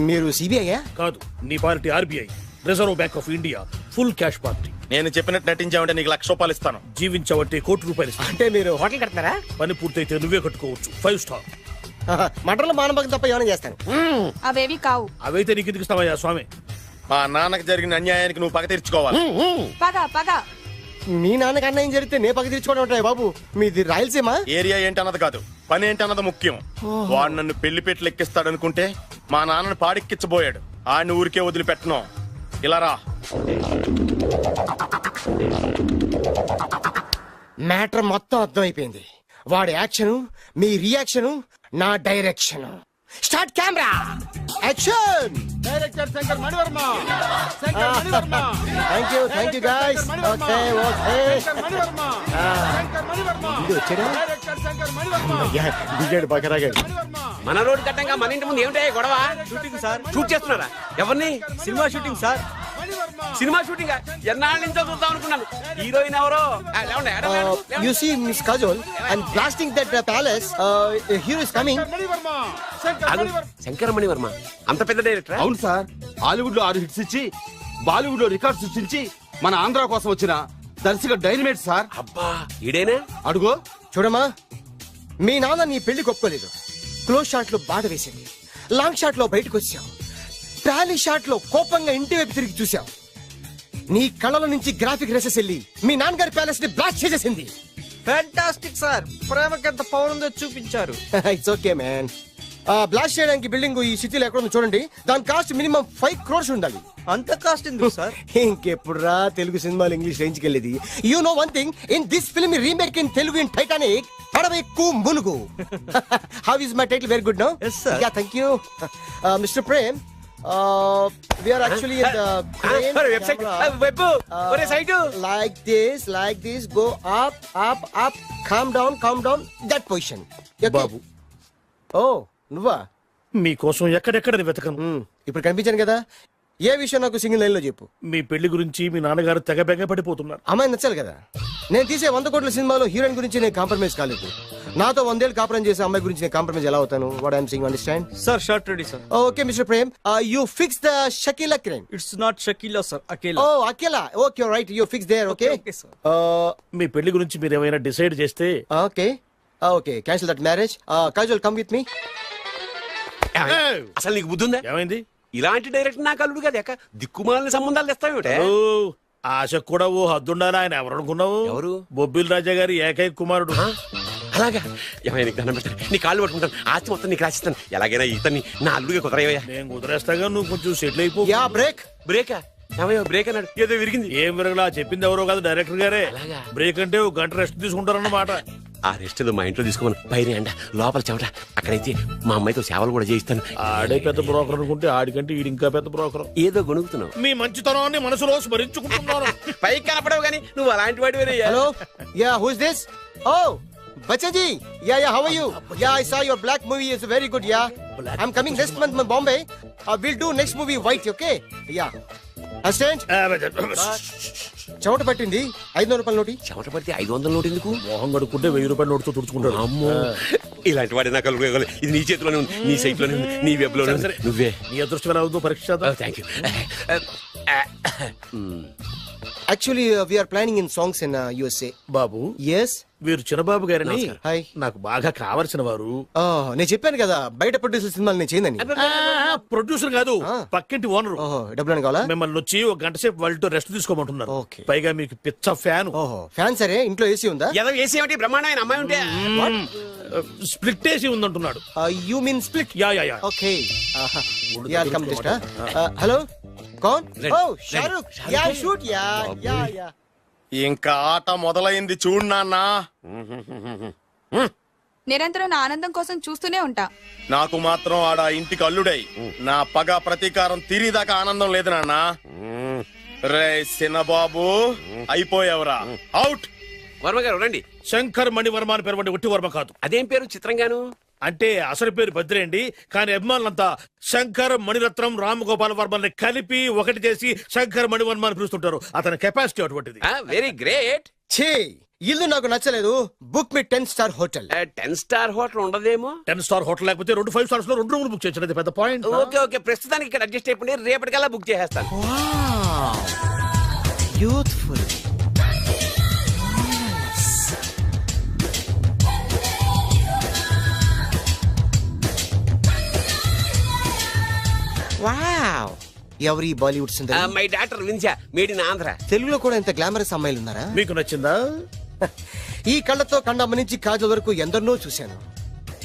మీరు సిబిఐ కాదు, నీ party RBI, reserve bank of India, full cash party. నేను చెప్పినట్టు నటించావంటే నీకు ₹1,00,000 ఇస్తాను. జీవించావంటే ₹1,00,00,000 ఇస్తాను. అంటే మీరు హోటల్ కడతారా? పని పూర్తయితే నువ్వే కట్టుకోవచ్చు, 5 స్టార్. మటన్లో మానభంగం తప్ప ఏమైనా చేస్తాను. అవేవి కావు. అవైతే నీకు ఎందుకు ఇస్తావయ్యా స్వామి? మా నాన్నకు జరిగిన అన్యాయానికి నువ్వు పగ తీర్చుకోవాలి. పగ మీ నాన్నకి అన్యాయం జరిగితే నే పగ తీర్చుకోవడం ఉంటాయి బాబు. మీది రాయలసీమ. ఏరియా ఏంటన్నది కాదు, పని ఏంటన్నది ముఖ్యం. వాడు నన్ను పెళ్లి పెట్లు ఎక్కిస్తాడనుకుంటే మా నాన్నను పాడెక్కించబోయాడు. ఆడిని ఊరికే వదిలిపెట్టను. ఇలా రా. మ్యాటర్ మొత్తం అర్థమైపోయింది. వాడి యాక్షన్, మీ రియాక్షన్, నా direction. Start camera, action. Director Shankar Mani Varma. Thank you guys. Okay దిగాడు బాగా రాగాడు. మన రోడ్ కట్టంగా మన ఇంటి ముందు ఏమిటాయి గొడవ? Shooting sir. షూట్ చేస్తున్నారా? ఎవరిని? Cinema shooting sir. Cinema shooting ఎన్నాళ్ళ నుంచో చూద్దాం అనుకున్నాను. హీరోయిన్ ఎవరో? You see Miss Kajol and blasting that palace. Hero is coming. Shankar Mani Varma అంత పెద్ద డైరెక్టర్? అవును సార్. హాలీవుడ్ లో 6 హిట్స్ ఇచ్చి బాలీవుడ్ లో రికార్డ్ సృష్టించి మన ఆంధ్ర కోసం వచ్చిన దర్శక డైనమేట్ సార్. అబ్బా, ఈడేనా? అడుగో చూడమ్మా, మీ నాన్న నీ పెళ్లి ఒప్పుకోలేదు. క్లోజ్ షాట్ లో బాధ వేసింది, లాంగ్ షాట్ లో బయటకు వచ్చావు, ట్రాలీ షాట్ లో కోపంగా ఇంటి వైపు తిరిగి చూసావు. నీ కళ్ళల నుంచి గ్రాఫిక్ రెసెస్ వెళ్ళి మీ నాన్నగారి ప్యాలెస్ ని బ్లాస్ట్ చేసేసింది. ఫ్యాంటాస్టిక్ సార్, ప్రేమకి ఎంత పవర్ ఉందో చూపించారు. It's okay man. బ్లాస్ట్ చేయడానికి బిల్డింగ్ ఈ సిటీలో ఎక్కడ ఉందో చూడండి. దాని కాస్ట్ మినిమం 5 crores ఉండాలి. అంత కాస్ట్ ఎందుకు సార్? ఇంకెప్పుడు రా తెలుగు సినిమాలు ఇంగ్లీష్ రేంజ్ కి వెళ్ళేది. You know one thing, in this film remake in Telugu in Titanic పడవెక్కు మునుగు. How is my title? Very good no. Yes, sir. Yeah thank you mister Prem. We are actually in the crane website. camera. Like this, go up, calm down, that position. Okay? Babu Oh, నువ్వా? మీకోసం ఎక్కడెక్కడ వెతకను. ఇప్పుడు కనిపించాను కదా. ఏ విషయం నాకు సింగిల్ లైన్ లో చెప్పు. మీ పెళ్లి గురించి మీ నాన్నగారు తెగ బెగ పడిపోతున్నారు. అమ్మాయి నచ్చాలి కదా. నేను తీసే 100 కోట్ల సినిమాలో హీరోయిన్ గురించి నేను కాంప్రమైజ్ కాలేదు. నాతో 100 ఏళ్ళు కాపురం చేసే అమ్మాయి గురించి నేను కాంప్రమైజ్ ఎలా అవుతాను? What I'm saying, understand? Sir shot ready sir. Okay mister Prem, you fix the Shakeela crime. It's not Shakeela sir, Akela. Oh Akela. Okay right, you fix there. Okay మీ పెళ్లి గురించి మీరు ఏమైనా డిసైడ్ చేస్తే. Okay cancel that marriage. Kajal come with me. అసలు నీకు బుద్ధి ఉందా? ఏమైంది? ఇలాంటి డైరెక్టర్ నాకు అల్లుడు కదా, దిక్కుమాలని సంబంధాలు తెస్తావేమిటే? ఆశ కూడా ఓ హద్దుండాలి. ఆయన ఎవరు అనుకున్నావు? ఎవరు? బొబ్బిల్ రాజా గారి ఏకైక కుమారుడు. అలాగా? ఏమైనా నీకు దండం పెడతాను, నీ కాళ్ళు పట్టుకుంటాను, ఆస్తి మొత్తం నీకు రాసిస్తాను. ఎలాగైనా ఇతన్ని నా అల్లుడిగా కుదరయ్యా. నేను కుదిరేస్తాగా, నువ్వు కొంచెం సెటిల్ అయిపో. Yeah break. బ్రేకా? ఏమయ్యో బ్రేక్ అన్నాడు, ఏదో విరిగింది. ఏం విరగలా? చెప్పింది ఎవరో కాదు, డైరెక్టర్ గారే. బ్రేక్ అంటే ఒక గంట రెస్ట్ తీసుకుంటారన్నమాట. ఆ రెస్ట్ ఏదో మా ఇంట్లో తీసుకోమని. పైన ఎండ, లోపల చెమట. అక్కడైతే మా అమ్మాయితో సేవలు కూడా చేయిస్తాను. ఆడే పెద్ద బ్రోకర్ అనుకుంటే ఆడికంటే ఈడు ఇంకా పెద్ద బ్రోకర్. ఏదో గొనుగుతున్నావు. మీ మంచితనాన్ని మనసులో స్మరించుకుంటున్నాను. పైకి కనపడవు కానీ నువ్వు అలాంటి వాడి. Hello, yeah who is this? Oh Bachchaji, yeah how are you? Yeah I saw your Black movie is very good. Yeah I am coming next month to Bombay. Will do next movie White. Okay yeah assistant. చెమట పట్టింది. 500 రూపాయల నోటి. చెమట పడితే 500 నోటు ఎందుకు? మోహం కడుక్కుంటే 1000 రూపాయల నోటుతో తుడుచుకుంటాడు. అమ్మో, ఇలాంటి వాడి నాకు ఇది నీ చేతిలోనే ఉంది, నీ సైట్ లోనే ఉంది, నీ వెబ్ లోనే ఉంది. నువ్వే. నీ అదృష్టం ఎలా ఉందో పరీక్ష. Thank you. Actually we are planning in songs in USA. Babu. Yes. వీరు చిన్నబాబు గారిని హాయ్. నాకు బాగా కావలసిన వారు. నేను చెప్పాను కదా బయట ప్రొడ్యూసర్ సినిమాలు నేను చేయనని. ప్రొడ్యూసర్ కాదు, పక్కింటి ఓనర్. డబ్బులు కావాలా? మిమ్మల్ని వచ్చి ఒక గంట సేపు వాళ్ళతో రెస్ట్ తీసుకోమంటున్నారు. పైగా మీకు పిచ్చ ఫ్యాన్. ఫ్యాన్ సరే, ఇంట్లో ఏసీ ఉందా? ఏదో ఏసీ ఏమిటి, బ్రహ్మాండమైన అమ్మాయి ఉంటే. స్ప్లిట్ ఏసీ ఉందంటున్నాడు. You mean split? Yeah yeah yeah. Okay yeah come just. Hello కౌన్? Oh Shahrukh. Yeah shoot. Yeah yeah yeah. ఇంకా ఆట మొదలైంది చూడు నాన్న. నిరంతరం నా ఆనందం కోసం చూస్తూనే ఉంటా. నాకు మాత్రం ఆడ ఇంటికి అల్లుడై నా పగ ప్రతీకారం తీరిదాకా ఆనందం లేదు నాన్న. రే సినబాబు, అయిపోయావురా, అవుట్. వర్మ గారు రండి. శంకర్ మణివర్మ అని పేరు, ఒట్టి వర్మ కాదు. అదేం పేరు చిత్రంగాను? అంటే అసలు పేరు బద్రే అండి, కానీ అభిమానులంతా శంకర్ మణిరత్నం రామగోపాల్ వర్మని కలిపి ఒకటి చేసి శంకర్ మణివర్మ అని పిలుస్తుంటారు. అతని కెపాసిటీ అటువంటిది. Very great. ఛీ, ఇల్లు నాకు నచ్చలేదు. బుక్ మీ 10 స్టార్ హోటల్. 10 స్టార్ హోటల్ ఉండదేమో. 10 స్టార్ హోటల్ లేకపోతే 2 5 స్టార్స్ లో 2 రూములు బుక్ చేయొచ్చు. పెద్ద పాయింట్. ఓకే ఓకే, ప్రస్తుతానికి ఇక్కడ అడ్జస్ట్ అయిపోయి రేపటికల్లా బుక్ చేసేస్తాను. బ్యూటిఫుల్. వావ్, ఎవరి బాలీవుడ్ సుందరి? మై డాక్టర్ విన్సా, మేడ్ ఇన్ ఆంధ్ర. తెలుగులో కూడా ఇంత గ్లామరస్ అమ్మాయిలు ఉన్నారా? మీకు నచ్చిందా? ఈ కళ్ళతో కండమ్మ నుంచి కాజల్ వరకు ఎందరినో చూశాను,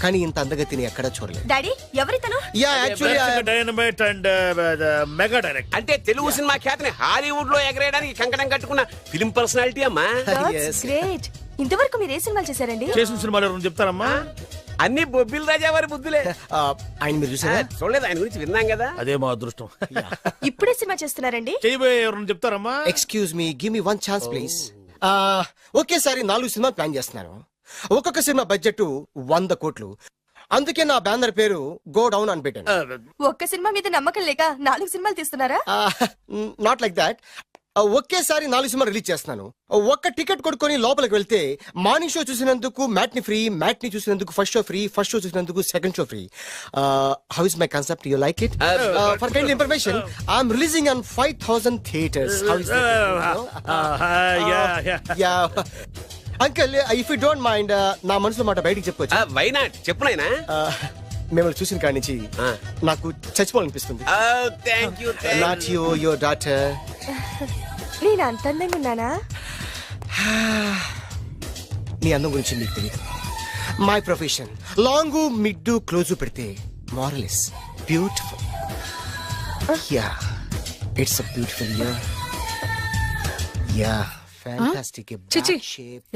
కానీ ఇంత అందగతిని ఎక్కడా చూడలేదు. డాడీ ఎవరితను? Yeah actually dynamite and mega direct. అంటే తెలుగు సినిమా ఖ్యాతిని హాలీవుడ్ లో ఎగరేయడానికి కంకణం కట్టుకున్న ఫిల్మ్ పర్సనాలిటీ అమ్మా. గ్రేట్. ఇంతవరకు మీరు ఏ సినిమాలు చేశారండి? చేసిన సినిమాలు ఎవరు చెప్తారమ్మా? అన్ని బొబ్బిల్ రాజా వారి బుద్ధులే. ఆయన మీరు చూసారా? చూడలేదు, ఆయన గురించి విన్నాం కదా. అదే మా అదృష్టం. ఇప్పుడే సినిమా చేస్తున్నారండి? చేయబోయే ఎవరు చెప్తారమ్మా? Excuse me, give me 1 chance please. ఒకేసారి 4 సినిమా ప్లాన్ చేస్తున్నాను. ఒక్కొక్క సినిమా బడ్జెట్ 100 కోట్లు. అందుకే నా బ్యానర్ పేరు గో డౌన్ అని పెట్టాను. ఒక్క సినిమా మీద నమ్మకం లేక 4 సినిమాలు తీస్తున్నారా? Not like that. ఒకేసారి 4 సినిమా రిలీజ్ చేస్తున్నాను. ఒక్క టికెట్ కొనుక్కొని లోపలికి వెళ్తే మార్నింగ్ షో చూసినందుకు మ్యాట్ని ఫ్రీ, మ్యాట్ని చూసినందుకు first show free, first show చూసినందుకు second show free. How is my concept? You like it? For kind information, I'm releasing on 5000 theatres. How is yeah uncle, if you don't mind నా మనసులో మాట బయటికి చెప్పుకోవచ్చు? వై నాట్, చెప్పు నాయనా. మిమ్మల్ని చూసిన కాడి నుంచి నాకు చచ్చిపోవాలనిపిస్తుంది. Not you, your daughter. నేను అంత అందంగా ఉన్నానా? నీ అందం గురించి నీకు తెలియదు. My profession long mid close పెడితే marvellous, beautiful. Yeah, it's a beautiful year. Yeah, fantastic. చిచి,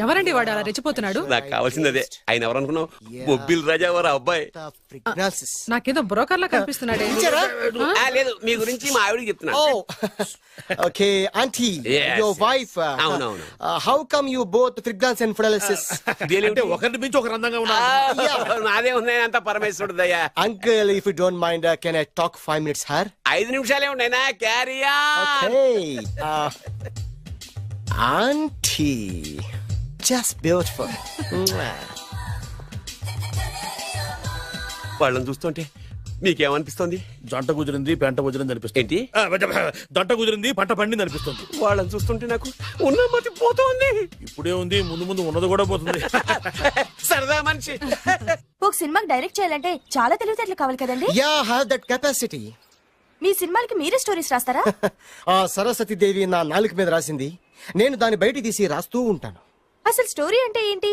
ఎవరండి వాడు అలా రెచ్చిపోతున్నాడు? నాకు కావాల్సింది అదే. ఆయన ఎవరు అనుకున్నావు? బొబ్బిల్ రాజా వారు అబ్బాయి. నాకేదో బ్రోకర్ లా కనిపిస్తున్నాడే. లేదు, మీ గురించి మా ఆవిడకి చెప్తున్నా. Okay aunty, Yes, your wife. అవునవును. How come you both fragrance and fidelities? అంటే ఒకరిని మించి ఒకరు అందంగా ఉన్నారు. నాదే ఉన్నాయి అంత పరమేశ్వరుడు దయ్యా. Uncle, if you don't mind, can I talk 5 minutes, sir? 5 నిమిషాలే ఉన్నాయినా, క్యారియా. Okay. Auntie, just beautiful. వాళ్ళని చూస్తుంటే మీకేమనిపిస్తుంది? జంట కుదిరింది పెంట కుదిరింది అనిపిస్తుంది. ఏంటి? దంట కుదిరింది పంట పండింది అనిపిస్తుంది. వాళ్ళని చూస్తుంటే నాకు ఉన్న మతి పోతుంది. ఇప్పుడే ఉంది, ముందు ముందు ఉన్నది కూడా పోతుంది. సరదా మనిషి. ఒక సినిమాకి డైరెక్ట్ చేయాలంటే చాలా తెలివితేటలు కావాలి కదండి. Yeah, have that capacity. మీ సినిమాలకి మీరే స్టోరీస్ రాస్తారా? ఆ సరస్వతి దేవి నా నాలుక మీద రాసింది, నేను దాన్ని బయట తీసి రాస్తూ ఉంటాను. అసలు స్టోరీ అంటే ఏంటి?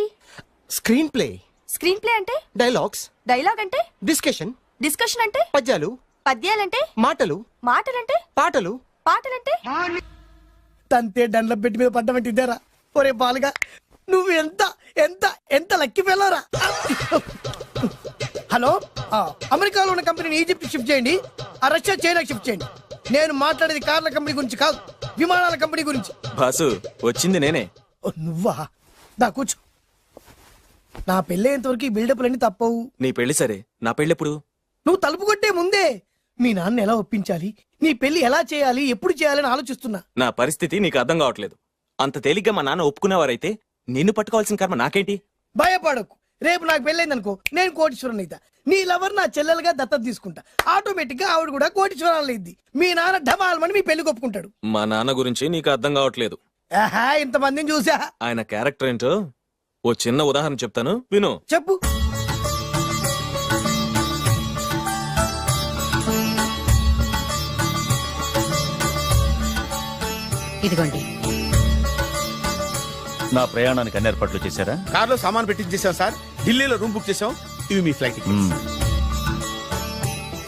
Screen play. స్క్రీన్ ప్లే అంటే? డైలాగ్స్. డైలాగ్ అంటే? డిస్కషన్. డిస్కషన్ అంటే? పద్యాలు. పద్యాలంటే? మాటలు. మాటలంటే? పాటలు. పాటలంటే? తంతే డండ్ల పెట్టి మీద పడ్డమంటే ఇద్దరా? ఒరే బాలుగా, నువ్వు ఎంత ఎంత ఎంత లక్కీ ఫెలోరా. హలో, అమెరికాలో ఉన్న కంపెనీని ఈజిప్ట్ షిఫ్ట్ చేయండి, రష్యా చైనా షిఫ్ట్ చేయండి. నేను మాట్లాడేది కార్ల కంపెనీ గురించి కాదు, విమానాల కంపెనీ గురించి. బాసు, వచ్చింది నేనే. నువ్వా? దా కూర్చో. నా పెళ్ళేంత వరకు ఈ బిల్డప్లన్నీ తప్పవు. నీ పెళ్లి సరే, నా పెళ్ళెప్పుడు? నువ్వు తలుపు కొట్టే ముందే మీ నాన్న ఎలా ఒప్పించాలి, నీ పెళ్లి ఎలా చేయాలి, ఎప్పుడు చేయాలని ఆలోచిస్తున్నా. నా పరిస్థితి నీకు అర్థం కావట్లేదు. అంత తేలిగ్గా మా నాన్న ఒప్పుకునేవారైతే నిన్ను పట్టుకోవాల్సిన కర్మ నాకేంటి? భయపడకు, రేపు నాకు పెళ్ళైందనుకో, నేను కోటీశ్వరుని అయితా. నీ లవర్ నా చెల్లెలుగా దత్తత తీసుకుంటా. ఆటోమేటిక్ గా ఆవిడ కూడా కోటీశ్వరాలు అయింది. మీ నాన్న ఢమాల్మని మీ పెళ్లి ఒప్పుకుంటాడు. మా నాన్న గురించి నీకు అర్థం కావట్లేదు. ఆహా, ఇంతమందిని చూసా. ఆయన క్యారెక్టర్ ఏంటో ఓ చిన్న ఉదాహరణ చెప్తాను, విను. చెప్పు. ఇదిగోండి. నా ప్రయాణానికి అన్ని ఏర్పాట్లు చేశారా? కార్లో సామాన్ పెట్టించేసాం సార్, ఢిల్లీలో రూమ్ బుక్ చేసాం. ఇవి మీ ఫ్లైట్ టికెట్స్.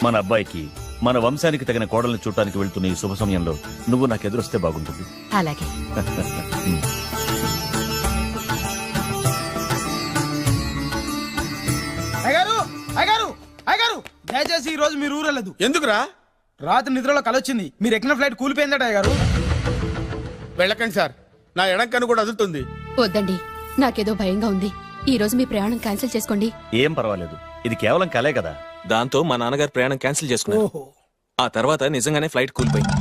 మన అబ్బాయికి, మన వంశానికి తగిన కోడల్ని చూడటానికి వెళ్తున్న ఈ శుభ సమయంలో నువ్వు నాకు ఎదురొస్తే బాగుంటుంది. అలాగే. అయ్యగారు, అయ్యగారు, అయ్యగారు, దయచేసి ఈ రోజు మీరు ఊరెళ్ళదు. ఎందుకురా? రాత్రి నిద్రలో కలొచ్చింది, మీరు ఎక్కిన ఫ్లైట్ కూలిపోయిందట. అయ్యగారు వెళ్ళకండి సార్, నా ఎడం కన్ను కూడా అదులుతుంది. వద్దండి, నాకేదో భయంగా ఉంది. ఈ రోజు మీ ప్రయాణం క్యాన్సిల్ చేసుకోండి. ఏం పర్వాలేదు, ఇది కేవలం కలే కదా. దాంతో మా నాన్నగారు ప్రయాణం క్యాన్సిల్ చేసుకున్నారు. ఆ తర్వాత నిజంగానే ఫ్లైట్ కూలిపోయింది.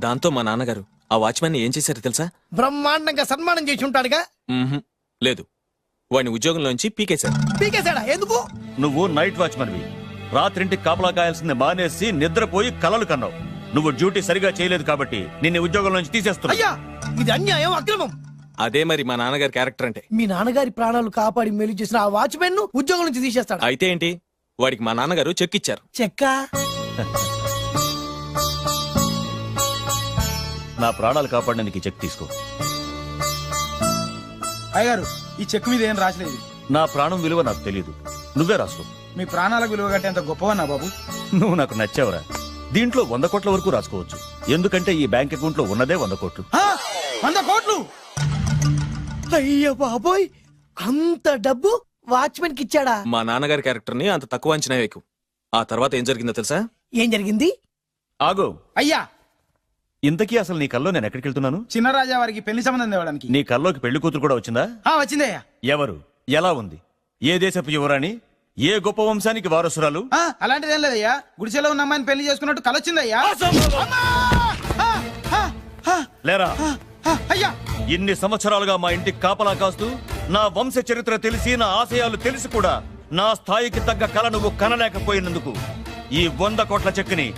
దాంతో మా నాన్నగారు ఆ వాచ్మెన్ ఏం చేశారు తెలుసా? బ్రహ్మాండంగా సన్మానం చేసి ఉంటాడుగా. లేదు, వాడిని ఉద్యోగంలోంచి పీకేశారు. పీకేశాడా? ఎందుకు? నువ్వు నైట్ వాచ్మన్వి, రాత్రింటికి కాపలా కాయాల్సింది మానేసి నిద్రపోయి కలలు కన్నావు. నువ్వు డ్యూటీ సరిగా చేయలేదు కాబట్టి నిన్ను ఉద్యోగం నుంచి తీసేస్తున్నా. అయ్యా, ఇది అన్యాయం, అక్రమం. అదే మరి మా నాన్నగారి క్యారెక్టర్ అంటే. మీ నాన్నగారి ప్రాణాలు కాపాడి మేలు చేసిన ఆ వాచ్మెన్ ను ఉద్యోగం నుంచి తీసేస్తాడు. అయితే ఏంటి, వాడికి మా నాన్నగారు చెక్ ఇచ్చారు. చెక్కా? నా ప్రాణాలు కాపాడడానికి చెక్ తీసుకో. అయ్యగారు, ఈ చెక్ మీద ఏం రాసలేదు. నా ప్రాణం విలువ నాకు తెలియదు, నువ్వే రాసుకో. మీ ప్రాణాలకు విలువ కట్టేంత గొప్పవన్నా బాబు. నువ్వు నాకు నచ్చావురా. దీంట్లో 100 కోట్ల వరకు రాసుకోవచ్చు, ఎందుకంటే ఈ బ్యాంక్ అకౌంట్ లో ఉన్నదే 100 కోట్లు. 100 కోట్లు? అయ్యో బాబోయ్, అంత డబ్బు వాచ్మెన్ కి ఇచ్చాడా? మా నాన్నగారి క్యారెక్టర్ ని అంత తక్కువ అంచనా వేయకు. ఆ తర్వాత ఏం జరిగిందో తెలుసా? ఏం జరిగింది? ఆగో. అయ్యా, ఇంతకీ అసలు నీ కల్లో నేను ఎక్కడికి వెళ్తున్నాను? చిన్నరాజా వారికి పెళ్లి సంబంధం తేవడానికి. నీ కల్లోకి పెళ్లి కూతురు కూడా వచ్చిందా? వచ్చిందయ్యా. ఎవరు? ఎలా ఉంది? ఏ దేశపు యువరాణి? ఏ గొప్ప వంశానికి వారసురాలు? అలాంటిదేం లేదయ్యా, గుడిసెలో ఉన్న అమ్మాయిని పెళ్లి చేసుకున్నట్టు కలొచ్చిందయ్యా. లేరా? అయ్యా, ఇన్ని సంవత్సరాలుగా మా ఇంటికి కాపలా కాస్తూ నా వంశ చరిత్ర తెలిసి, నా ఆశయాలు తెలిసి కూడా నా స్థాయికి తగ్గ కళ నువ్వు కనలేకపోయినందుకు ఈ 100 కోట్ల చెక్కుని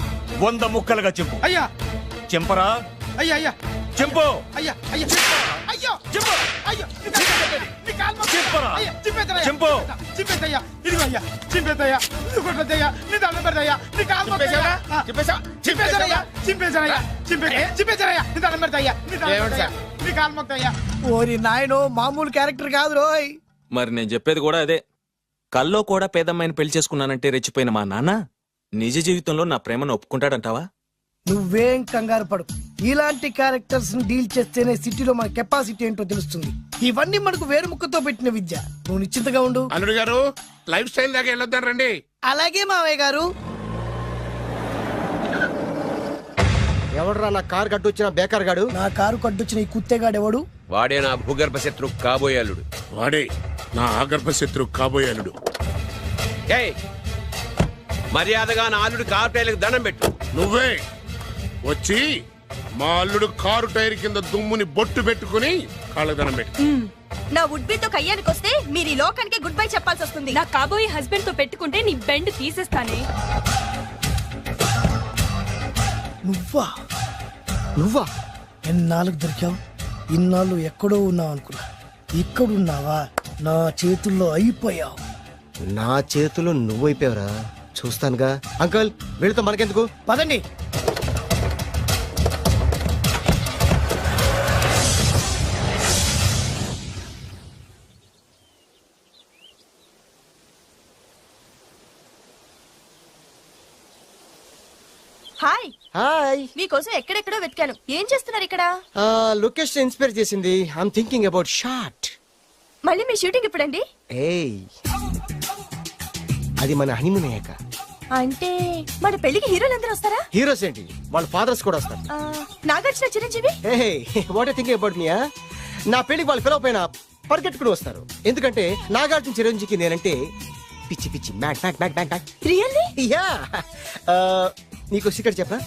100 ముక్కలుగా చెప్పు. అయ్యా. చెంపరా? అయ్యా, అయ్యా, చెంపు. అయ్యా, అయ్యా, అయ్యో, చెప్పు. అయ్యో, చెప్పరా? చెంపు. చింపేద్దయ్యా, ఇదిగో అయ్యా, చింపేద్దయ్యా, కొట్టద్దయ్యా, నీ దండం పెడతాయ్యా, నీ కాలు చింపేశానయ్యా, చింపేశానయ్యా, చింపేశానయ్యా, నీ దండం పెడతాయ్యా, నీ కాలు మొక్తయ్యా. ఓరి నాయనో, మామూలు క్యారెక్టర్ కాదు రోయ్. మరి నేను చెప్పేది కూడా అదే. కల్లో కూడా పేదమ్మాయిని పెళ్లి చేసుకున్నానంటే రెచ్చిపోయిన మా నాన్న నిజ జీవితంలో నా ప్రేమను ఒప్పుకుంటాడంటావా? నువ్వేం కంగారు పడు. ఇలాంటి క్యారెక్టర్స్ ని డీల్ చేస్తేనే సిటీలో మన కెపాసిటీ ఏంటో తెలుస్తుంది. ఇవన్నీ మనకు వేరు ముక్కతో పెట్టిన విద్య. నువ్వు నిశ్చింతగా ఉండు. అల్లుడు గారు లైఫ్ స్టైల్ దాకా వెళ్ళొద్దాం రండి. అలాగే మావయ్య గారు. ఎవడరా నా కారు కట్టొచ్చిన బేకార్ గాడు? నా కారు కట్టొచ్చిన ఈ కుత్తేగాడు ఎవడు? వాడే నా భూగర్భ శత్రు కాబోయాలుడు. వాడే నా ఆగర్భ శత్రు కాబోయాలుడు. మర్యాదగా నా అల్లుడు కారు టైర్లకు దండం పెట్టు. నువ్వే వచ్చి మా అల్లుడు కారు టైర్ కింద దుమ్ముని బొట్టు పెట్టుకుని కాళ్ళకు దండం పెట్టు. నా వుడ్బితో కయ్యానికి వస్తే మీరు ఈ లోకానికి గుడ్ బై చెప్పాల్సి వస్తుంది. నా కాబోయే హస్బెండ్ తో పెట్టుకుంటే నీ బెండ్ తీసేస్తానే. నువ్వా నువ్వా? ఎన్నాళ్ళకు దొరికావు? ఇన్నాళ్ళు ఎక్కడో ఉన్నావు అనుకున్నా. ఇక్కడున్నావా? నా చేతుల్లో అయిపోయావు. నా చేతిలో నువ్వైపోయావురా. చూస్తానుగా. అంకుల్ వీళ్ళతో మనకెందుకు, పదండి. హాయ్. హాయ్. మీకోసం ఎక్కడెక్కడో వెతికాను. ఏం చేస్తున్నారు ఇక్కడ? లొకేషన్ ఇన్స్పైర్ చేసింది. I'm thinking about short. మళ్ళీ మీ షూటింగ్ ఎప్పుడండి? ఏయ్, అది మన హనీమూన్ అయ్యాక. అంటే మన పెళ్లికి హీరోలందరూ వస్తారా? హీరోస్ ఏంటి, వాళ్ళ ఫాదర్స్ కూడా వస్తారు. Nagarjuna, Chiranjeevi. What thinking about me? నా పెళ్లికి వాళ్ళు పిలవపోయినా పరిగెట్టుకుని వస్తారు. ఎందుకంటే నాగార్జున చిరంజీవికి నేనంటే పిచ్చి పిచ్చి మ్యాట్ మ్యాట్ మ్యాట్ మ్యాట్ మ్యాట్. రియల్లీ? యా. నీకు సీక్రెట్ చెప్పా?